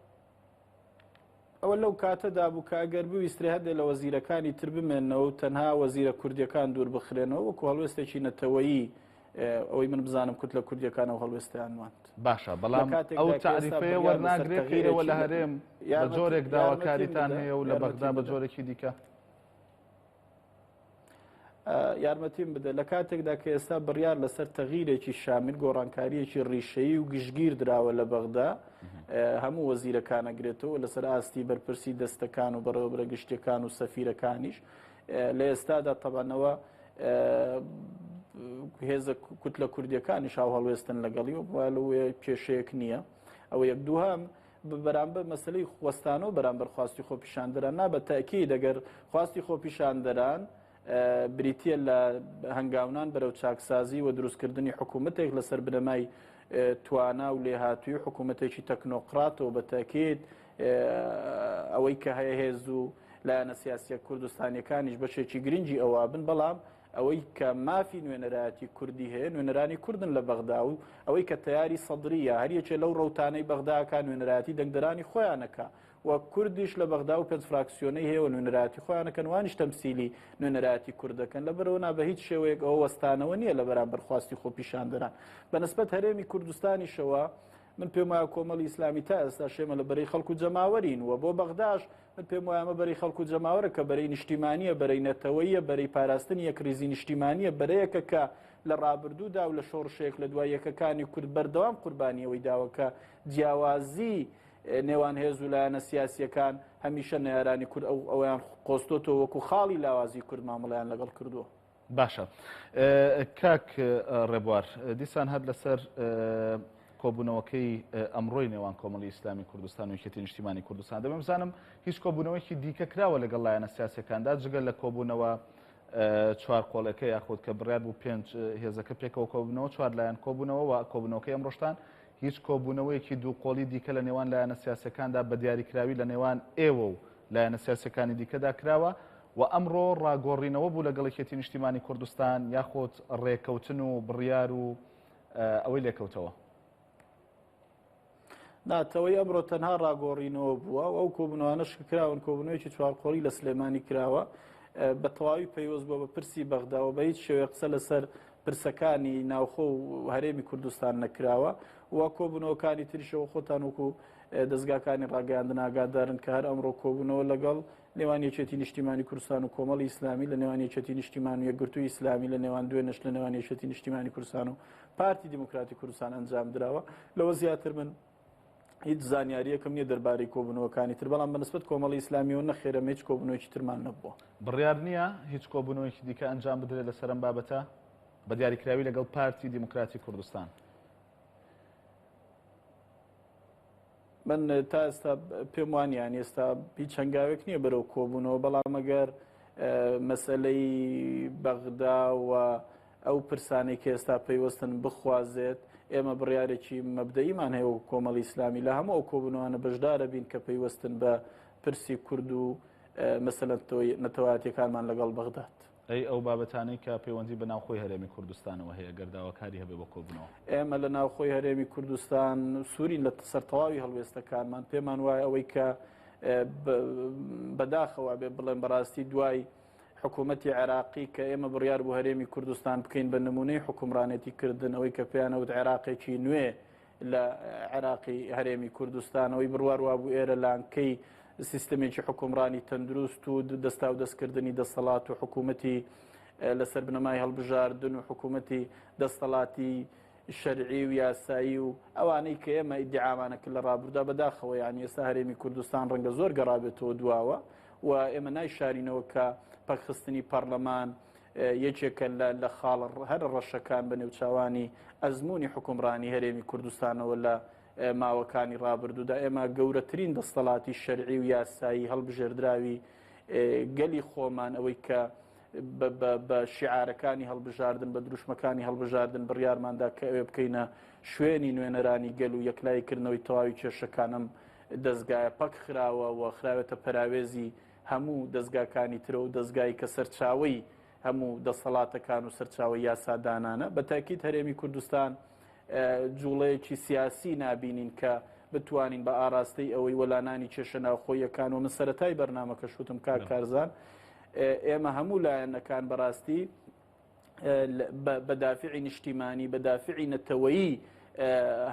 ئەوە لەو کاتەدا بوو کە ئەگەر بویسترێ هەندێک لە وەزیرەکانی تر بمێنەوە و تەنها وەزیرە کوردیەکان دوور بخرێنەوە وەکو هەڵوێستێکی نەتەوەیی ئەوەی من بزانم کوتلە کوردیەکانەوە هەڵوێستیان ماند. باشە بەڵام ئەو تعریفەیە وەرناگرێتەوە لە هەرێم بە جۆرێک داواکاریتان هەیە و لە بەغدا بە جۆرێکی دیکە. یارمەتیم بدە لە کاتێکدا کە ئێستا بڕیار لەسەر تەغیرێکی شامل گۆڕانکاریەکی ڕیشەیی و گشتگیر درراوە لە بەغدا هەموو وەزیرەکانەگرێتەوە لەسەر ئاستی بەرپرسی دەستەکان و بەڕێوەبرە گشتیەکان و سەفیرەکانیش لە ئێستادا تەبانەوە هێزە کوتلە کوردیەکانیش هاو هەڵوێستن لەگەڵی و وێ کێشەیەک نییە ئەوە یەک دووهام بەرامبەر مەسلەی خۆستانە و بەرامبەر خواستی خۆپیشاندەران نا بە تاکید دەگەر خواستی خۆپیشاندەران بریتە لە هەنگاونان بەرەو چاکسازی و دروستکردنی حکوومەتێک لەسەر بنەمای توانا و لێهاتووی حکوومەتێکی تەکنۆقراتەوە بە تاکید ئەوەی کە هەیە هێز و لایەنە سیاسیە کوردستانیەکانیش بەشێکی گرنگی ئەوە بن بەڵام ئەوەی کە مافی نوێنەراتی کوردی هەیە نوێنەرانی کوردن لە بەغدا و ئەوەی کە تیاری سەدریە هەریەکێ لەو ڕەوتانەی بەغداکان نوێنەراتی دەنگدەرانی خۆیانەکە و کوردیش لە بەغدا و پێنج فراکسیۆنەی هەیە و نوێنەراتی خۆیانەکەن وانیش تەمسیلی نوێنەراتی کوردەکەن لەبەرەوە نا بە هیچ شێوەیەک ئەوە وەستانەوە نییە لە بەرامبەر خواستی خۆپیشاندەران بەنسبەت هەرێمی کوردستانیشەوە من پێم وایە کۆمەڵی ئیسلامی تا ئێستا شێمە لە بەرەی خەڵکو جەماوەرین و بۆ بەغداش من پێم وایە ئەمە بەرەی خەڵکو جەماوەرە کە بەرەی نیشتیمانیە بەرەی نەتەوەییە بەرەی پاراستنی یەک ریزی نیشتیمانیە بەرەیەکە کە لە ڕابردوودا و لە شۆڕشێک لە دوای یەکەکانی کورد بەردەوام قوربانیەوەی داوە کە جیاوازی نێوان هێز و لایەنە سیاسیەکان هەمیشە نەیارانی کورد ئەویان قۆستۆتەوە وەکو خاڵی لاوازی کورد مامەڵەیان لەگەڵ کردووە. باشە کاک ڕێبوار دیسان هەر لەسەر کۆبوونەوەکەی ئەمڕۆی نێوان کۆمەڵی ئیسلامی کوردستان و یەکێتی نیشتیمانی کوردستان دەبێ بزانم هیچ کۆبوونەوەیکی دیکە کراوە لەگەڵ لایەنە سیاسیەکاندا جگەل لە کۆبوونەوە چوار قۆڵەکە یاخود کە بڕیار بوو پێنج هێزەکە پێکەوە کۆبوونەوە چوار لایەن کۆبوونەوە و کۆبوونەوەکەی ئەمڕۆشتان هیچ کۆبوونەوەیەکی دوو قۆڵی دیکە لە نێوان لایەنە سیاسەکاندا بە دیاریکراوی لە نێوان ئێوە و لایەنە سیاسەکانی دیکەدا کراوە و ئەمڕۆ ڕاگۆڕینەوە بوو لەگەڵ یەکێتی نیشتیمانی کوردستان یاخود ڕێکەوتن و بڕیار و ئەوەی لێکەوتەوە. ناتەوەی ئەمڕۆ تەنها ڕاگۆڕینەوە بووە و ئەو کۆبوونەوانەش کراون کۆبوونەوەیکی چوارقۆڵی لە سلێمانی کراوە بە تەواوی پەیوەست بووە بە پرسی بەغداوە بە هیچ شێوەیە قسە لەسەر پرسەکانی ناوخۆ و هەرێمی کوردستان نەکراوە و کۆبوونەوەکانی تریشەوە خۆتان وەکو دەستگاکانی ڕاگەیاندن ئاگادارن کە هەر ئەمڕۆ کۆبوونەوە لەگەڵ نێوان یەکێتی نیشتیمانی کوردستان و کۆمەڵی ئیسلامی لە نێوان یەکێتی نیشتیمان و یەکگرتووی ئیسلامی لە نێوان دوێنش لە نێوان یەکێتی نیشتیمانی کوردستان و پارتی دیموکراتی کوردستان ئەنجام درراوە لەوە زیاتر من هیچ زانیاریەکەم نییە دەربارەی کۆبوونەوەکانی تر بەڵام بەنسبەت کۆمەڵی ئیسلامیەوە نەخێرەمە هیچ کۆبوونەوەیکی ترمان نەبووە. بڕیار نییە هیچ کۆبوونەوەیکی دیکە ئەنجام بدرێت لە سەرم بابەتە بە دیاریکراوی لەگەڵ پارتی دیموکراتی کوردستان. من تا ئێستا پێم وانیان ئێستا هیچ هەنگاوێک نییە بەرەو کۆبوونەوە بەڵام ئەگەر مەسەلەی بەغدا و ئەو پرسانەی کە ئێستا پەیوەستن بخوازێت ئێمە بڕیارێکی مەبدەیمان هەیە و کۆمەڵی ئیسلامی لە هەموو ئەو کۆبوونەوەانە بەشدارە بین کە پەیوەستن بە پرسی کورد و مەسەلەن نەتەوایەتیەکانمان لەگەڵ بەغداد. ئەی ئەو بابەتانەی کە پەیوەندی بە ناوخۆی هەرێمی کوردستانەوە هەیە گەرداوەکاری هەبێ بە کۆبوونەوە. ئێمە لە ناوخۆی هەرێمی کوردستان سوورین لە سەرتەواوی هەڵوێستەکانمان پێمان وایە ئەوەی کە بەداخەوە بێ بڵێن بەڕاستی دوای حکوومەتی عێراقی کە ئێمە بڕیار بۆ هەرێمی کوردستان بکەین بە نمونەی حکومڕانێتی کردن ئەوەی کە پێیانەوت عێراقێکی نوێ لە عێراقی هەرێمی کوردستان ئەوەی بڕوار وابوو ئێرە لانکەی سیستەمێکی حکومڕانی تەندروست و دەستا و دەستکردنی دەسەڵات و حکوومەتی لەسەر بنەمای هەڵبژاردن و حکوومەتی دەسەڵاتی شەرعی و یاسایی و ئەوانەی کە ئێمە ئیدعامانەکە لە ڕابردوودا بەداخەوە یانی ئێستا هەرێمی کوردستان ڕەنگە زۆر گەڕابێتەوە دواوە و ئێمە نایشارینەوە کە پەکخستنی پەرلەمان یەکێکە لە خاڵ هەر ڕەشەکان بە نێوچاوانی ئەزمموی حکومڕانی هەرێمی کوردستانەوە لە ماوەکانی ڕابردوودا ئێمە گەورەترین دەسەڵاتی شەرعی و یاسایی هەڵبژێردراوی گەلی خۆمان ئەوەی کە بە شیعارەکانی هەڵبژاردن بە دروشمەکانی هەڵبژاردن بڕیارماندا کە ئەوێ بکەینە شوێنی نوێنەرانی گەل و یەکلایکردنەوەی تەواوی کێشەکانم دەستگایە پەک خراوە و خراوێتە پەراوێزی هەموو دەستگاکانی ترە و دەستگای کە سەرچاوی هەموو دەسەڵاتەکان و سەرچاوی یاسادانانە بە تاکید هەرێمی کوردستان جوڵەیەکی سیاسی نابینین کە بتوانین بە ئاراستەی ئەوەی وەلانانی کێشە ناوخۆیەکان و من سەرەتای بەرنامەکە شوتم کارزان ئێمە هەموو لایەنەکان بەڕاستی بەدافعی نیشتیمانی بەدافعی نەتەوەیی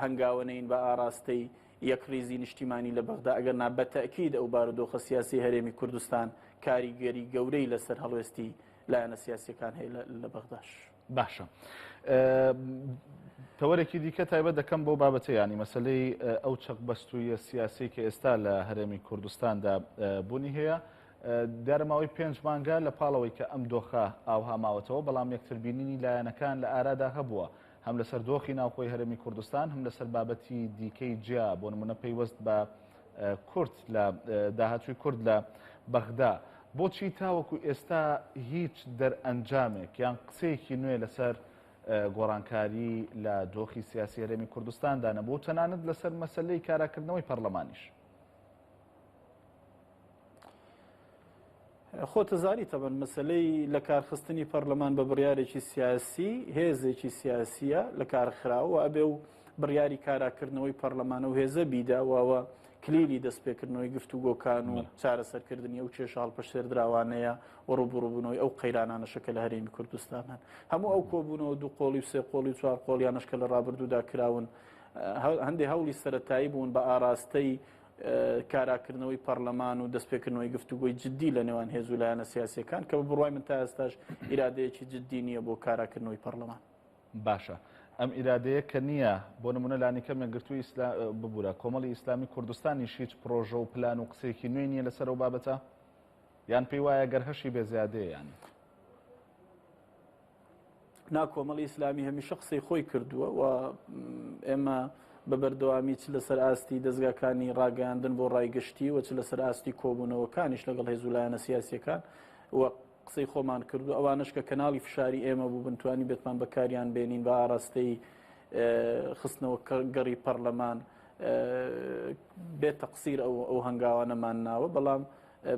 هەنگاوەنەین بە ئاراستەی یەکریزی نیشتیمانی لە بەغدا ئەگەر نا بەتەکید ئەو بارودۆخە سیاسی هەرێمی کوردستان کاریگەری گەورەی لەسەر هەڵوێستی لایەنە سیاسیەکان هەیە لە بەغداش. باشە. تەوەرێکی دیکە تایبەت دەکەم بۆ بابەتەیانی مەسلەی ئەو چەق بەستوویە سیاسی کە ئێستا لە هەرێمی کوردستاندا بوونی هەیە دارماوەی 5 مانگە لە پاڵەوەی کە ئەم دۆخە ئاوها ماوەتەوە بەڵام یەکتربینینی لایەنەکان لە ئارادا هەبووە هەم لەسەر دۆخی ناوخۆی هەرێمی کوردستان هەم لەسەر بابەتی دیکەی جیا بۆ نمونە پەیوەست بە کورد لە داهاتووی کورد لە بەغدا بۆچی تاوەکو ئێستا هیچ دەرئەنجامێک یان قسەیەکی نوێ لەسەر گۆڕانکاری لە دۆخی سیاسی هەرێمی کوردستاندا نەبوو تەنانەت لەسەر مەسەلەی کاراکردنەوەی پەرلەمانیش؟ خۆتەزاری تەبەن مەسلەی لە کارخستنی پەرلەمان بە بڕیارێکی سیاسی هێزێکی سیاسیە لە کارخراوە ئەبێ و بڕیاری کاراکردنەوەی پەرلەمانە و هێزە بیداوەوە کلیلی دەستپێکردنەوەی گفتوگۆکان و چارەسەرکردنی ئەو کێشە هەڵپەشێردراوانەیە و ڕوبڕووبوونەوەی ئەو قەیرانانەشەکە لە هەرێمی کوردستانان هەموو ئەو کۆبوونەوە دوو قۆڵی و سێ قۆڵی و چوار قۆڵیانەشکە لە ڕابردوودا کراون هەندێک هەوڵی سەرەتایی بوون بە ئاراستەی کاراکردنەوەی پەرلەمان و دەستپێکردنەوەی گفتوگۆی جددی لە نێوان هێز و لایەنە سیاسیەکان کە بڕوای من تا ئێستاش ئیرادەیەکی جددی نییە بۆ کاراکردنەوەی پەرلەمان. باشە ئەم ئیرادەیە کە نییە بۆ نمونە لانیکە مێگرتووی ببوورە کۆمەڵی ئیسلامی کوردستانیش هیچ پرۆژە و پلان و قسێکی نوێ نییە لەسەر ئەو بابەتە یان پێی وایە گەر هەشی بێزیادەیە یان ناکۆمەڵی ئیسلامی هەمیشە قسەی خۆی کردووە و ئێمە بە بەردەوامی چ لەسەر ئاستی دەستگاکانی ڕاگەاندن بۆ ڕایگەشتی و چ لەسەر ئاستی کۆبوونەوەکانیش لەگەڵ هێز و لایەنە سیاسیەکان و قسەی خۆمان کردو ئەوانش کە کەناڵی فشاری ئێمە بوو بنتوانی بێتمان بەکاریان بێنین بە ئاراستەی خستنەوە گەڕی پەرلەمان بێت تەقسیر ئەو هەنگاوانەمان ناوە بەڵام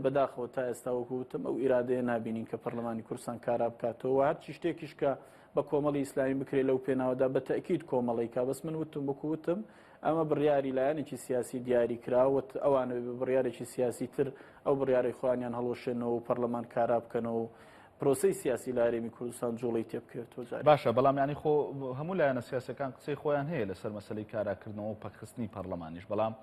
بەداخەوە تا ئێستا وەکوتم ئەو ئیرادەیە نابینین کە پەرلەمانی کوردستان کارا بکاتەوە هەرچی شتێکیش کە بە کۆمەڵی ئیسلامی بکرێت لەو پێناوەدا بە تەکید کۆمەڵی کا بەس من وتم وەکوتم ئەمە بڕیاری لایەنێکی سیاسی دیاری کراوەت ئەوانە بڕیارێکی سیاسی تر ئەو بڕیاری خوانیان هەڵۆشێنەوە و پەرلەمان کارا بکەنەوە پرۆسەی سیاسی لە هەرێمی کوردستان جوڵەی تێبکەوێتەوە. باشە بەڵام ینی خۆ هەموو لایەنە سیاسەکان قسەی خۆیان هەیە لەسەر مەسەلەی کاراکردنەوە و پەکخستنی پەرلەمانیش بەڵام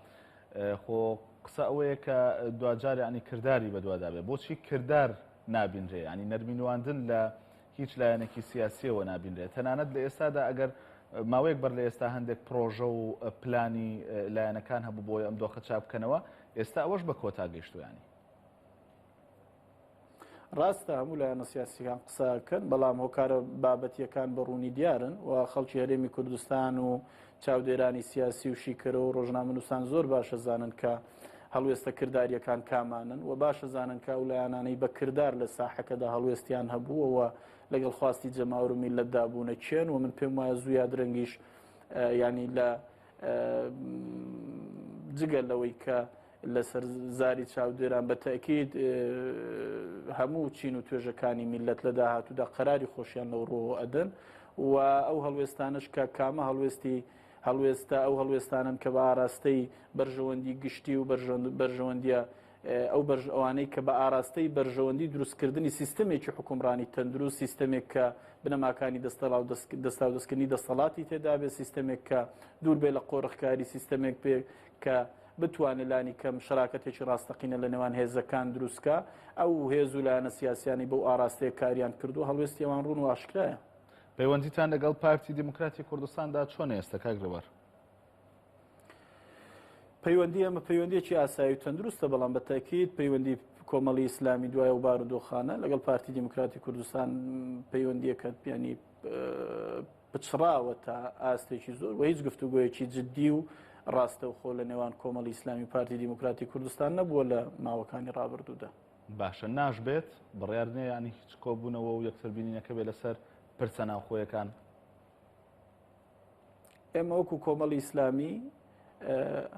خۆ قسە ئەوەیە کە دوجار ینی کردداری بەدوادابێ بۆچی کردار نابینرێ ینی نەرمینواندن لە هیچ لایەنێکی سیاسیەوە نابینرێت تەنانەت لە ئێستادا ئەگەر ماوەیەک بەر لە ئێستا هەندێک پرۆژە و پلانی لایەنەکان هەبوو بۆی ئەم دۆخە چاپ بکەنەوە ئێستا ئەوەش بە کۆتا گەیشتویانی ڕاستە هەموو لایەنە سیاسیەکان قسەکەن بەڵام هۆکارە بابەتیەکان بەڕوونی دیارن و خەڵکی هەرێمی کوردستان و چاودێرانی سیاسی و شیکەرە و ڕۆژنامەنووسان زۆر باشە زانن کە هەڵوێستە کردداریەکان کامانن و باشە زانن کە ئەو لایەنانەی بە کردار لە ساحەکەدا هەڵوێستیان هەبووەوە لەگەڵ خواستی جەماوەر و میلەتدا بوونە چێن و من پێم وایە زوویا درەنگیش ینی لە جگە لەوەی کە لەسەر زاری چاودێران بە تەکید هەموو چین و توێژەکانی میلەت لە داهاتوودا قەراری خۆشیان لەو ڕۆ ئەدەن و ئەو هەڵوێستانش کە کامە هەڵوێستا ئەو هەڵوێستانن کە بە ئاراستەی بەرژەوەندی گشتی و بەرژەوەندیە ئەو ئەوانەی کە بە ئاراستەی بەرژەوەندی دروستکردنی سیستمێکی حکومڕانی تەندروست سیستمێک کە بنەماکانی دەستا و دەستکردنی دەسەڵاتی تێدا بێت سیستمێک کە دوور بێ لە قۆڕخکاری سیستمێک پێ کە بتوانێت لانی کەم شراکەتێکی ڕاستەقینە لە نێوان هێزەکان دروستکە ئەو هێز و لایەنە سیاسیانی بەو ئاراستەیە کاریان کردو هەڵوێستی ئەوان ڕوون و ئاشکرایە پەیوەندیتان لەگەڵ پارتی دموکراتی کوردستاندا چۆنە ئێستا کاگرەوەر پەیوەندی ئەمە پەیوەندیەکی ئاسایی و تەندروستە بەڵام بە تاکید پەیوەندی کۆمەڵی ئیسلامی دوایە و بارودۆخانە لەگەڵ پارتی دموکراتی کوردستان پەیوەندیەکە ینی پچڕاوە تا ئاستێکی زۆر و هیچ گفتوگۆیەکی جددی و ڕاستە و خۆ لە نێوان کۆمەڵی ئیسلامی پارتی دموکراتی کوردستان نەبووە لە ماوەکانی ڕابردوودا باشە ناشبێت بڕیارنێ ینی هیچ کۆبوونەوە و یەکسەربینینەکە بێ لەسەر پرسە ناوخۆیەکان ئێمە وەکو کۆمەڵی ئیسلامی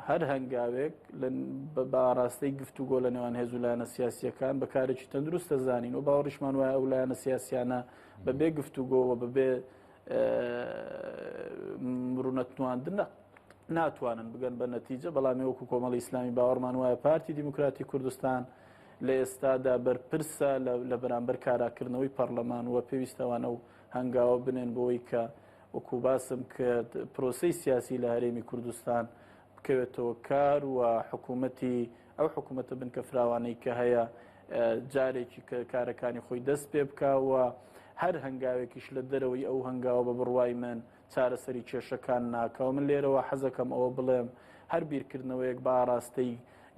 هەر هەنگاوێک بە ئاراستەی گفتوگۆ لە نێوان هێز و لایەنە سیاسیەکان بەکارێکی تەندروستە زانین و باوەڕیشمان وایە ئەو لایەنە سیاسیانە بەبێ گفتوگۆوە بەبێ ڕوونەتواندن ناتوانن بگەن بە نەتیجە بەڵامی وەکو کۆمەڵی ئیسلامی باوەڕمان وایە پارتی دیموکراتی کوردستان لە ئێستادا بەرپرسە لە بەرامبەر کاراکردنەوەی پەرلەمان وە پێویستەوانە و هەنگاوە بنێن بۆەوەی کە وەکو باسم کرد پرۆسەی سیاسی لە هەرێمی کوردستان بکەوێتەوە کار و حکوومەتی ئەو حکوومەتە بنکە فراوانەی کە هەیە جارێکی کارەکانی خۆی دەست پێ بکاوە هەر هەنگاوێکیش لە دەرەوەی ئەو هەنگاوە بە بڕوای من چارەسەری کێشەکان ناکەوە من لێرەوە حەزەکەم ئەوە بڵێم هەر بیرکردنەوەیەک بە ئاراستەی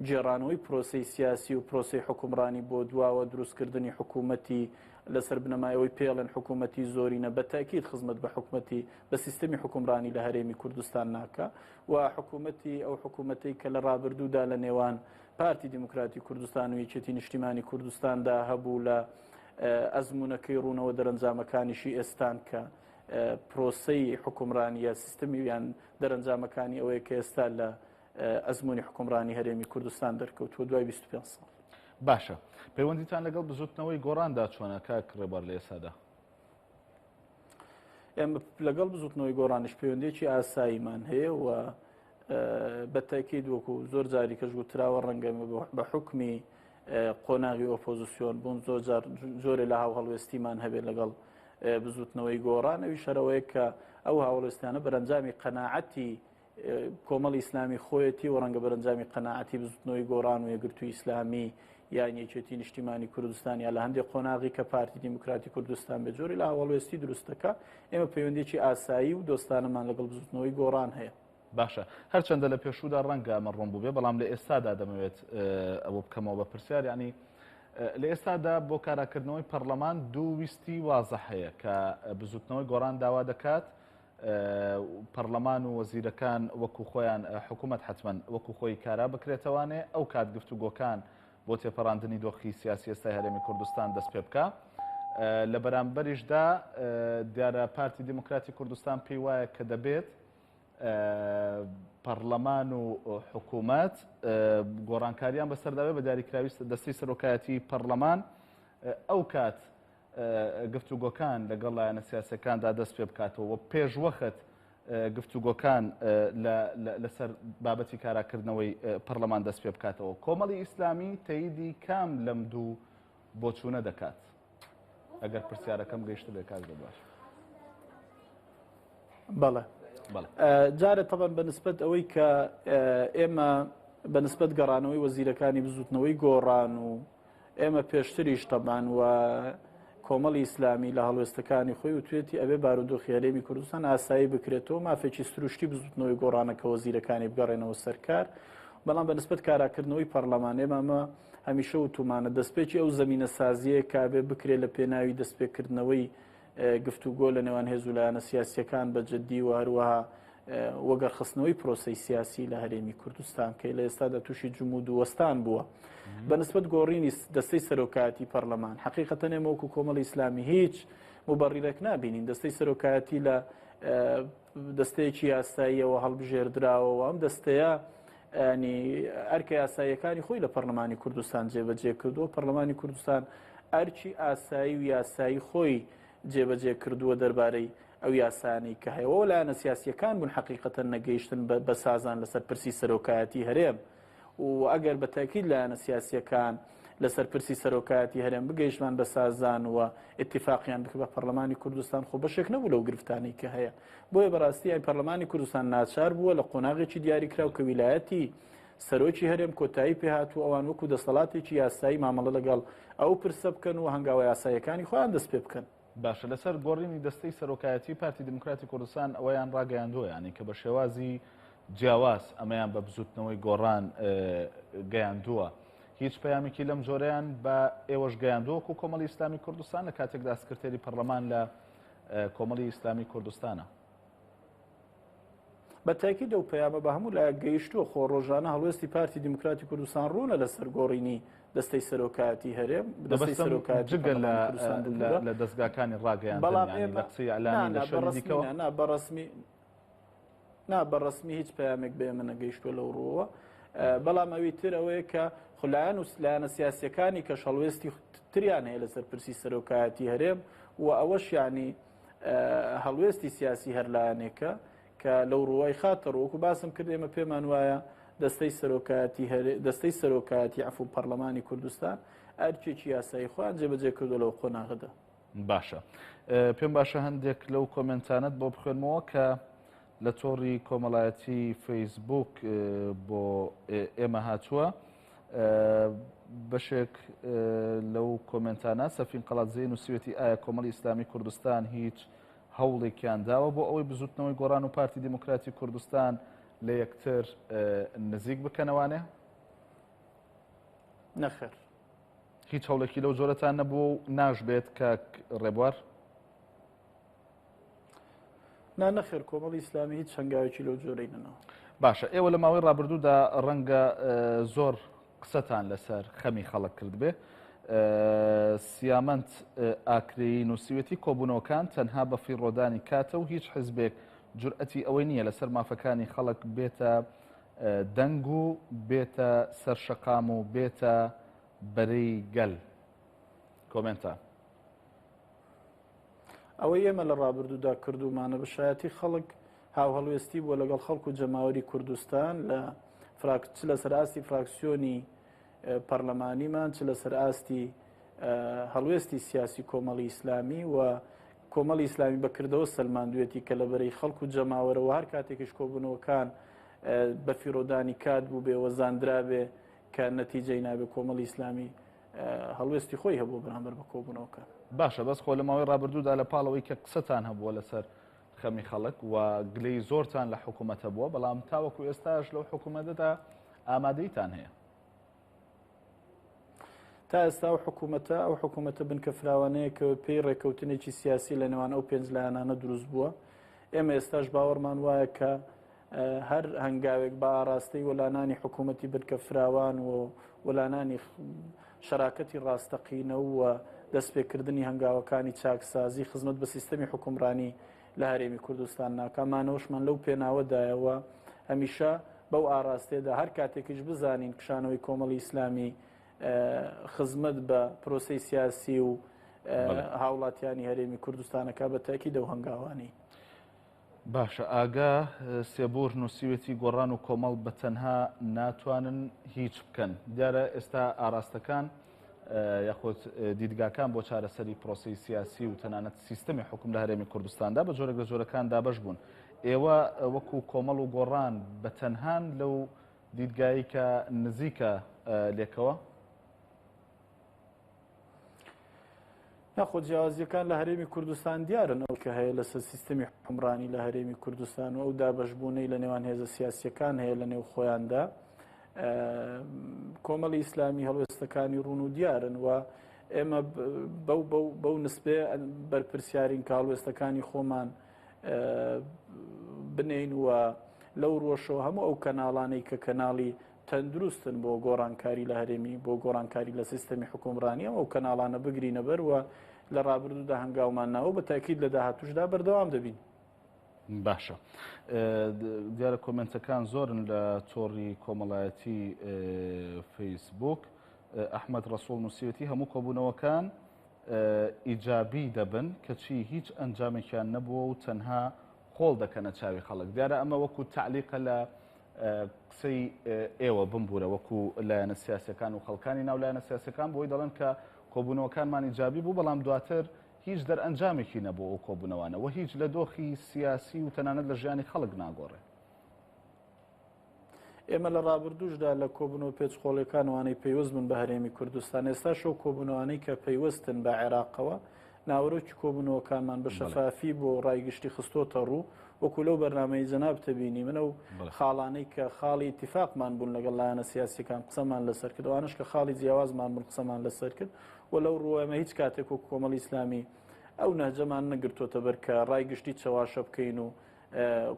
جێڕانەوەی پرۆسەی سیاسی و پرۆسەی حکومڕانی بۆ دواوە دروستکردنی حکوومەتی لەسەر بنەمایەوەی پێڵێن حکوومەتی زۆرینە بە تاکید خزمەت بە حکوومەتی بە سیستەمی حکومڕانی لە هەرێمی کوردستان ناکە و حکوومەتی ئەو حکوومەتەی کە لە ڕابردوودا لە نێوان پارتی دموکراتی کوردستان و یەکێتی نیشتیمانی کوردستاندا هەبوو لە ئەزمونونەکەی ڕوونەوە دەرەنجامەکانیشی ئێستان کە پرۆسەی حکومڕانیە سیستەمیان دەرەنجامەکانی ئەوەیە کە ئێستا لە ئەزمموی حکومڕانی هەرێمی کوردستان دەرکەوتووە دوای 25 ساڵ باشە پەیوەندیتان لەگەڵ بزوتنەوەی گۆڕاندا چۆنە کاکڕێبەر لە ئێسادا ئێمە لەگەڵ بزوتنەوەی گۆڕانش پەیوەندێکی ئاساییمان هەیە و بە تاکید وەکو زۆر جاری کەش گوتراوە ڕەنگە بە حکمی قۆناغی ئۆپۆزیسیۆن بوون زۆرێ لە هاو هەڵوێستیمان هەبێت لەگەڵ بزوتنەوەی گۆڕانەوی شەرەوەی کە ئەو هاوڵێستانە بەرەنجامی قەناعەتی کۆمەڵی ئیسلامی خۆیەتی و ڕەنگە بەرەنجامی قەناعەتی بزوتنەوەی گۆڕان و یەکگرتووی ئیسلامی یان یەکێتی نیشتیمانی کوردستان یا لە هەندێک قۆناغی کە پارتی دیموکراتی کوردستان بە جۆری لە هاوڵێستی دروستەکە ئێمە پەیوەندێکی ئاسایی و دۆستانەمان لەگەڵ بزوتنەوەی گۆڕان هەیە باشە هەرچەندە لە پێشودا ڕەنگە ئەمە ڕوون بوو بێ بەڵام لە ئێستادا دەمەوێت ئەوە بکەمەوە بە پرسیار ینی لە ئێستادا بۆ کاراکردنەوەی پەرلەمان دوو ویستی وازەح هەیە کە بزوتنەوەی گۆڕان داوا دەکات پەرلەمان و وەزیرەکان وەکو خۆیان حکوومەت حتمەن وەکو خۆی کارا بکرێتەوانێ ئەو کات گفتوگۆکان بۆ تێپەڕاندنی دۆخی سیاسی ئێستای هەرێمی کوردستان دەست پێ بکە لە بەرامبەریشدا دیارە پارتی دیموکراتی کوردستان پێی وایە کە دەبێت پەرلەمان و حکوومەت گۆڕانکاریان بەسەرداوێت بە دیاریکراوی دەستی سەرۆکایەتی پەرلەمان ئەو کات گفتوگۆکان لەگەڵ لایەنە سیاسەکاندا دەست پێ بکاتەوە پێشوەخت گفتوگۆکان لەسەر بابەتی کاراکردنەوەی پەرلەمان دەست پێ بکاتەوە کۆمەڵی ئیسلامی تەییدی کام لەم دوو بۆچوونە دەکات ئەگەر پرسیارەکەم گەیشتە بێ کاک باش بەڵێ جارە تەبەن بە نسبەت ئەوەی کە ئێمە بەنسبەت گەڕانەوەی وەزیرەکانی بزوتنەوەی گۆڕان و ئێمە پێشتریش تەبان و کۆمەڵی ئیسلامی لە هەڵوێستەکانی خۆی و توێتی ئەبێ بارودۆخی هەرێمی کوردستان ئاسایی بکرێتەوە مافێکی سروشتی بزوتنەوەی گۆڕانەکە وەزیرەکانی بگەڕێنەوە سەرکار بەڵام بەنسبەت کاراکردنەوەی پەرلەمان ئێمە هەمیشە وتومانە دەستپێکی ئەو زمینە سازیە کابێ بکرێت لە پێناوی دەستپێکردنەوەی گفتوگۆ لە نێوان هێز و لایەنە سیاسیەکان بە جددی و هەروەها وەگەرخستنەوەی پرۆسەی سیاسی لە هەرێمی کوردستان کە لە ئێستادا تووشی جمود و وەستان بووە بەنسبەت گۆڕینی دەستەی سەرۆکایەتی پەرلەمان حقیقەتەن ئێمە وەکو کۆمەڵی ئیسلامی هیچ مبەڕیرێک نابینین دەستەی سەرۆکایەتی لە دەستەیەکی یاساییەوە هەڵبژێردراوەوە ئەم دەستەیە ینی ئەرکە یاساییەکانی خۆی لە پەرلەمانی کوردستان جێبەجێ کردووە پەرلەمانی کوردستان ئەرچی ئاسایی و یاسایی خۆی جێبەجێ کردووە دەربارەی ئەو یاسانی کە هەیەەوە لایەنە سیاسیەکان بوون حقیقەتەن نەگەیشتن بە سازان لەسەر پرسی سەرۆکایەتی هەرێم و ئەگەر بە تاکید لایەنە سیاسیەکان لەسەر پرسی سەرۆکایەتی هەرێم بگەیشتمان بە سازان و اتفاقیان بکە بە پەرلەمانی کوردستان خۆ بەشێک نەبوو لەو گرفتانەی کە هەیە بۆیە بەڕاستی ئەی پەرلەمانی کوردستان ناچار بووە لە قۆناغێکی دیاریکراو کە ویلایەتی سەرۆکی هەرێم کۆتایی پێهاتوو ئەوان وەکو دەسەڵاتێکی یاسایی مامەڵە لەگەڵ ئەو پرسە بکەن و هەنگاوە یاساییەکانی خۆیان دەست پێ بکەن باشە لەسەر گۆڕینی دەستەی سەرۆکایەتی پارتی دموکراتی کوردستان ئەوەیان ڕاگەیاندووە ینی کە بە شێوازی جیاواز ئەمەیان بە بزوتنەوەی گۆڕان گەیاندووە هیچ پەیامێکی لەم جۆرەیان بە ئێوەش گەیاندووە و کۆمەڵی ئیسلامی کوردستان لە کاتێکدا سکرتێری پەرلەمان لە کۆمەڵی ئیسلامی کوردستانە بە تاکید ئەو پەیامە بە هەموو لایەک گەیشتووە خۆ ڕۆژانە هەڵوێستی پارتی دموکراتی کوردستان ڕوونە لەسەر گۆڕینی دەستەی سەرۆکایەتی هەرێم دەستەی سەرۆکایەتی لە دەستگاکانی ڕاگەیاندن لە قسەی ئەعلامی لە شوێنی دیکەوە بەڕەسمی هیچ پەیامێک بێ من نەگەیشتووە لەو ڕۆوە بەڵام ئەوی تر ئەوەیە کە خولایەن و لایەنە سیاسیەکانی کە هەڵوێستی تریان هەیە لەسەر پرسی سەرۆکایەتی هەرێم و ئەوەش یعنی هەڵوێستی سیاسی هەر لایەنێکە کە لەو ڕووای خاتەڕۆکو باسم کرد ئێمە پێمان وایە دەستەی سەرۆکایەتی عفو پەرلەمانی کوردستان ئەرکێکی یاسایی خۆیان جێبەجێ کردو لەو قۆناغدا باشە پێم باشە هەندێک لەو کۆمنتانت بۆ بخوێنمەوە کە لە تۆڕی کۆمەڵایەتی فەیسبوک بۆ ئێمە هاتووە بەشێک لەو کۆمنتانە سەفین قەڵاتزەی نووسوێتی ئایا کۆمەڵی ئیسلامی کوردستان هیچ هەوڵێکیان داوە بۆ ئەوەی بزوتنەوەی گۆڕان و پارتی دموکراتی کوردستان لە یەکتر نزیک بکەنەوانێ؟ نەخێر هیچ هەوڵێکی لەو جۆرەتان نەبوو و ناژبێت کە ڕێبوار؟ نەخێر کۆمەڵی ئیسلامی هیچ هەنگاوێکی لەو جۆرەی نەنەوە. باشە ئێوە لە ماوەی ڕابردوودا ڕەنگە زۆر قسەتان لەسەر خەمی خەڵک کرد بێ سیامەند ئاکرێی نووسوێتی کۆبوونەوەکان تەنها بە فیڕۆدانی کاتە و هیچ حزبێک جورئەتی ئەوەی نییە لەسەر مافەکانی خەڵک بێتە دەنگ و بێتە سەرشەقام و بێتە بەرەی گەل. کۆمنتە ئەوەی ئێمە لە ڕابردوودا کردومانە بەشایەتی خەڵک هاو هەڵوێستی بووە لەگەڵ خەڵک و جەماوەری کوردستان چ لەسەر ئاستی فراکسیۆنی پەرلەمانیمان چ لەسەر ئاستی هەڵوێستی سیاسی کۆمەڵی ئیسلامی و کۆمەڵی ئیسلامی بەکردەوە سەلماندوێتی کە لەبەرەی خەڵک و جەماوەرەوە هەر کاتێکیش کۆبوونەوەکان بە فیرۆدانی کات بوو بێ وەزاندرا بێ کە نەتیجەی نابێ کۆمەڵی ئیسلامی هەڵوێستی خۆی هەبوو بەرامبەر بە کۆبوونەوەکان. باشە بەس خۆ لە ماوەی ڕابردوودا لە پاڵەوەی کە قسەتان هەبووە لەسەر خەمی خەڵک و گلەی زۆرتان لە حکوومەتە بووە بەڵام تاوەکو ئێستاش لەو حکوومەتەدا ئامادەیتان هەیە؟ تا ئێستا ئەو حکوومەتە بنکە فراوانەیە کە پێی ڕێکەوتنێکی سیاسی لە نێوان ئەو پێنج لایەنانە دروست بووە. ئێمە ئێستاش باوەڕمان وایە کە هەر هەنگاوێک بە ئاراستەی وەلانانی حکوومەتی بنکە فراوان و وەلانانی شەراکەتی ڕاستەقینە و دەستپێکردنی هەنگاوەکانی چاکسازی خزمەت بە سیستەمی حکومڕانی لە هەرێمی کوردستان ناکەمانەوەشمان لەو پێناوەدایەوە هەمیشە بەو ئاراستێدا هەر کاتێکیش بزانین کشانەوەی کۆمەڵی ئیسلامی خزمەت بە پرۆسەی سیاسی و هاوڵاتیانی هەرێمی کوردستانەکە بە تاکید ئەو هەنگاوانی. باشە ئاگا سێبور نووسوێتی گۆڕان و کۆمەڵ بە تەنها ناتوانن هیچ بکەن. دیارە ئێستا ئاراستەکان یاخۆت دیدگاکان بۆ چارەسەری پرۆسی سیاسی و تەنانەت سیستەمی حکوم لە هەرێمی کوردستاندا بە جۆرێک لە جۆرەکان دابەش بوون. ئێوە وەکو کۆمەڵ و گۆڕان بە تەنهان لەو دیدگایی کە نزیکە لێکەوە؟ ناخۆ جیاوازیەکان لە هەرێمی کوردستان دیارن ئەو کە هەیە لەسەر سیستەمی حکومڕانی لە هەرێمی کوردستان و ئەو دابەشبوونەی لە نێوان هێزە سیاسیەکان هەیە لە نێو خۆیاندا. کۆمەڵی ئیسلامی هەڵوێستەکانی ڕوون و دیارن و ئێمە بەو نسبێ بەرپرسیارین کە هەڵوێستەکانی خۆمان بنین و لەو ڕۆژەوە هەموو ئەو کەناڵانەی کە کەناڵی تەندروستن بۆ گۆڕانکاری لە هەرێمی بۆ گۆڕانکاری لە سیستەمی حکومڕانی ئەو کەناڵانە بگرینە بەر وە لە ڕابردوودا هەنگاومان ناوە بە تاکید لە داهاتوشدا بەردەوام دەبین. باشە دیارە کۆمنتەکان زۆرن لە تۆڕی کۆمەڵایەتی فەیسبوک. ئەحمەد ڕەسوڵ نووسێتی هەموو کۆبوونەوەکان ئیجابی دەبن کەچی هیچ ئەنجامێکیان نەبووە و تەنها خۆڵ دەکەنە چاوی خەڵک. دیارە ئەمە وەکو تعلیقە لە قسەی ئێوە بمبورە وەکو لایەنە سیاسەکان و خەڵکانی ناو لایەنە سیاسەکان بۆی دەڵێن کە کۆبوونەوەکانمان ئیجابی بوو بەڵام دواتر هیچ دەرئەنجامێکی نەبوو ئەو کۆبوونەوانە و هیچ لە دۆخی سیاسی و تەنانەت لە ژیانی خەڵک ناگۆڕێ. ئێمە لە ڕابردووشدا لە کۆبوونەوە پێچخۆڵیەکانوانەی پێیوەست بن بە هەرێمی کوردستان ئێستا شەو کۆبوونەوانەی کە پەیوەستن بە عێراقەوە ناوەڕۆکی کۆبوونەوەکانمان بە شەفافی بۆ ڕایگشتی خستۆتە ڕوو وەکو لەو بەرنامەی جەناب تەبینی منە و خاڵانەی کە خاڵی اتیفاقمان بوون لەگەڵ لایەنە سیاسیەکان قسەمان لەسەر کرد ئەوانش کە خاڵی جیاوازمان بوون قسەمان لەسەر کرد و لەو ڕۆەمە هیچ کاتێک و کۆمەڵی ئیسلامی ئەو نەهجەمان نەگرتوۆتە بەر کە ڕایگشتی چەواشە بکەین و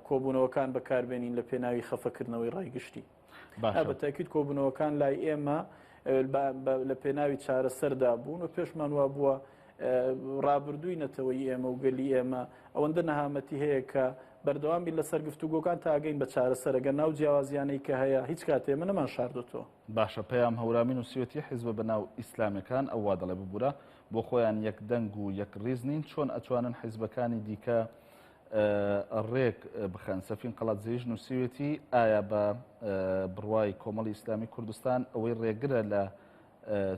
کۆبوونەوەکان بەکاربێنین لە پێناوی خەفەکردنەوەی ڕایگشتی. بە تاکید کۆبوونەوەکان لای ئێمە لە پێناوی چارەسەردا بوون و پێشمان وا بووە ڕابردووی نەتەوەی ئێمە و گەلی ئێمە ئەوەندە نەهامەتی هەیە کە بەردەوامی لەسەر گفتوگۆکان تا ئاگەین بە چارەسەرەگە ناو جیاوازیانەی کە هەیە هیچ کات ئێمە نەمان شاردوتەوە. باشە پەیام هەورامی نووسێتی حیزبە بەناو ئیسلامەکان ئەو وا دەڵێ ببوورە بۆ خۆیان یەک دەنگ و یەک ڕیز نین چۆن ئەتوانن حیزبەکانی دیکە ڕێک بخەن. سەفین قەڵەتزێژ نووسێتی ئایا بە بڕوای کۆمەڵی ئیسلامی کوردستان ئەوەی ڕێگرە لە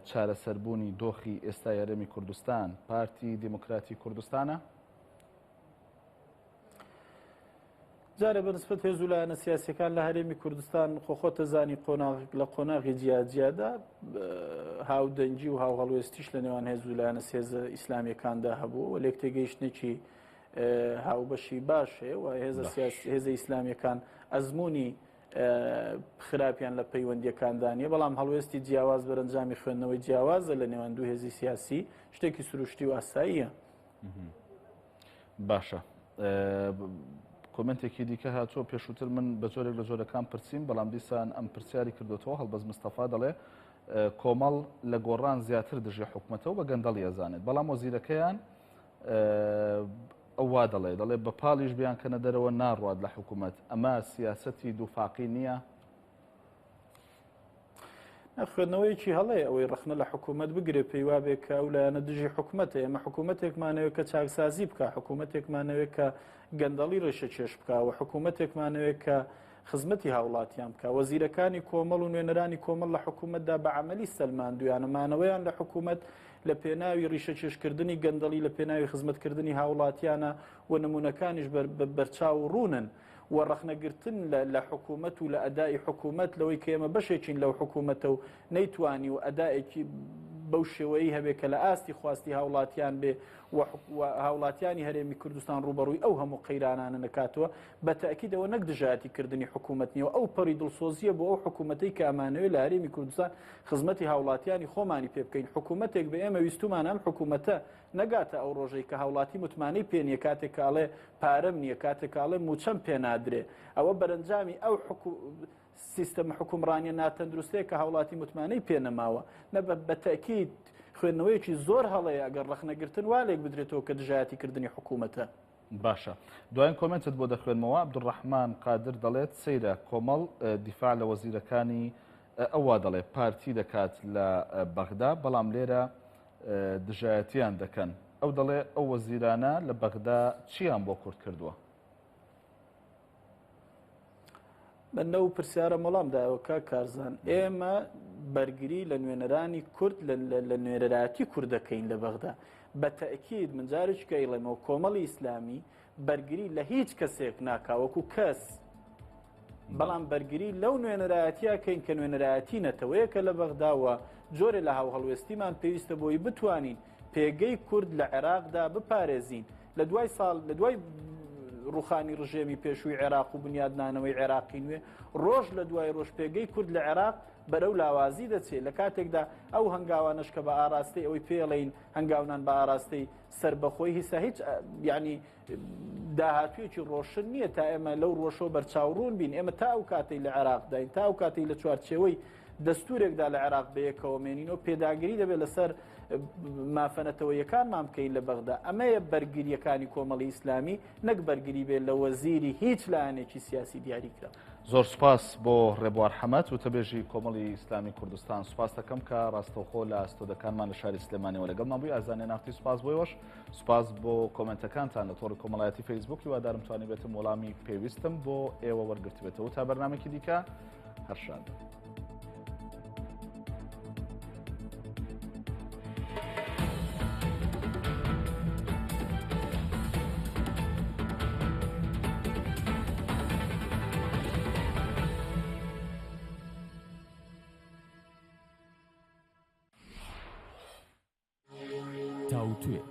چارەسەربوونی دۆخی ئێستا یارەمی کوردستان پارتی دیموکراتی کوردستانە؟ جارە بەنسبەت هێز و لایەنە سیاسیەکان لە هەرێمی کوردستان خۆخۆتە زانی لە قۆناغی جیاجیادا هاودەنگی و هاوهەڵوێستیش لە نێوان هێز و لایەنە هێزە ئیسلامیەکاندا هەبوو و لێک تێگەیشتێکی هاوبەشی باشێ و هێزە ئیسلامیەکان ئەزمموی خراپیان لە پەیوەندیەکاندانیە بەڵام هەڵوێستی جیاواز بەرەنجامی خوێندنەوەی جیاوازە لە نێوان دوو هێزی سیاسی شتێکی سروشتی و ئاساییە. باشە کۆمنتێکی دیکە هاتووە پێشووتر من بە جۆرێک لە جۆرەکان پرسییم بەڵام دیسان ئەم پرسیاری کردوەوە هەڵبەز مستەفا دەڵێ کۆمەڵ لە گۆڕان زیاتر دژێ حکوومەتەوە بە گەندەڵی ئەزانێت بەڵام وەزیرەکەیان ئەو وا دەڵێ بە پاڵیش بیان کەنە دەرەوە ناڕوات لە حکوومەت ئەمە سیاسەتی دووفاقی نییە؟ خوێندنەوەیکی هەڵەیە ئەوەی ڕخنە لە حکوومەت بگرێ پێی وابێت کە ئەو لایەنە دژی حکوومەتە ئێمە حکوومەتێکمانەوێت کە چاکسازی بکە حکوومەتێکمانەوێت کە گەندەڵی ڕێشە چێش بکەوە حکوومەتێکمانەوێت کە خزمەتی هاوڵاتیان بکە وەزیرەکانی کۆمەڵ و نوێنەرانی کۆمەڵ لە حکوومەتدا بە عەمەلی سەلماندویانەمانەوەیان لە حکوومەت لە پێناوی ڕیشە چێشکردنی گەندەڵی لە پێناوی خزمەتکردنی هاوڵاتیانە و نمونونەکانیش بەرچاو ڕوونن و ڕخنەگرتن لە حکوومەت و لە ئەدای حکوومەت لەوەی کە ئێمە بەشێکین لەو حکوومەتە و نەیتوانی و ئەدایەکی بەو شێوەیە هەبێت کە لە ئاستی خواستی هاوڵاتیان بێ و هاوڵاتیانی هەرێمی کوردستان ڕوبەڕووی ئەو هەموو قەیرانانە نکاتەوە بە تەئکیدەوە نەک دژایەتی کردنی حکوومەت نیەوە ئەو پەڕی دڵسۆزیە بۆ ئەو حکوومەتەی کە ئەمانەوێت لە هەرێمی کوردستان خزمەتی هاوڵاتیانی خۆمانی پێ بکەین حکوومەتێک بە ئێمە ویستومان ئەم حکوومەتە نەگاتە ئەو ڕۆژەی کە هاوڵاتی متمانەی پێنیە کاتێک کاڵێ پارەم نییە کاتێک کاڵێ موچەم پێ نادرێ ئەوە بەرەنجامی ئەو سیستەمە حکومڕانیە ناتەندروستەیە کە هاوڵاتی متمانەی پێنەماوە بە تەئکید خوێندنەوەیەکی زۆر هەڵەیە ئەگەر ڕخنەگرتن وا لێک بدرێتەوە کە دژایەتیکردنی حکوومەتە. باشە دوایین کۆمنتت بۆ دەخوێنمەوە عەبدوڕەحمان قادر دەڵێت سەیرە کۆمەڵ دیفاع لە وەزیرەکانی ئەووا دەڵێ پارتی دەکات لە بەغدا بەڵام لێرە دژایەتیان دەکەن ئەو دەڵێ ئەو وەزیرانە لە بەغدا چیان بۆ کورد کردووە؟ بەنەو پرسیارە مەڵامدایەوە کارزان ئێمە بەرگری لە نوێنەرانی کورد لە نوێنەراتی کوردەکەین لە بەغدا بە تەئکید من جارێک کەیڵێمەوە کۆمەڵی ئیسلامی بەرگری لە هیچ کەسێک ناکاوەکو کەس بەڵام بەرگری لەو نوێنەرایەتیە کەین کە نوێنەرایەتی نەتەوەیە کە لە بەغداوە جۆرە لە هاو هەڵوێستیمان پێویستە بۆی بتوانین پێگەی کورد لە عێراقدا بپارێزین لە دوای ساڵ لە دوای ڕوخانی ڕژێمی پێشووی عێراق و بنیادنانەوەی عێراقی نوێ ڕۆژ لە دوای ڕۆژ پێگەی کورد لە عێراق بەرەو لاوازی دەچێت لە کاتێکدا ئەو هەنگاوانش کە بە ئاراستەی ئەوەی پێڵین هەنگاونان بە ئاراستەی سربەخۆی هیسا هیچ ینی داهاتوێکی ڕۆشن نییە تا ئێمە لەو ڕۆژۆ بەرچاوڕوون بین ئێمە تا ئەو کاتەی لە عێراقداین تا ئەو کاتەی لە چوارچێوەی دەستورێکدا لە عێراق بەیەکەوە مێنینەوە پێداگیری دەبێت لەسەر مافەنەتەوەیەکان مام بکەین لە بەغدا ئەمەیە بەرگریەکانی کۆمەڵی ئیسلامی نەک بەرگری بێت لە وەزیری هیچ لایەنێکی سیاسی دیاریکرا. زۆر سوپاس بۆ ڕێبوار حەمەد و تەبێژی کۆمەڵی ئیسلامی کوردستان سوپاس دەکەم کە ڕاستەوخۆ لە ئەستۆدەکانمان لە شاری سلێمانیەوە لەگەڵمان بووی ئازانێ نافتی سوپاس بۆیەوەش سوپاس بۆ کۆمنتەکانتان لە تۆڕی کۆمەڵایەتی فەیسبووکی وادارم توانی بێتم وەڵامی پێویستم بۆ ئێوە وەرگرتبێتەوە تا بەرنامێکی دیکە هەرشاد. تاوتوێ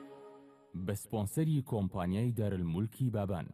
بە سپۆنسەری کۆمپانیای دارالمولکی بابان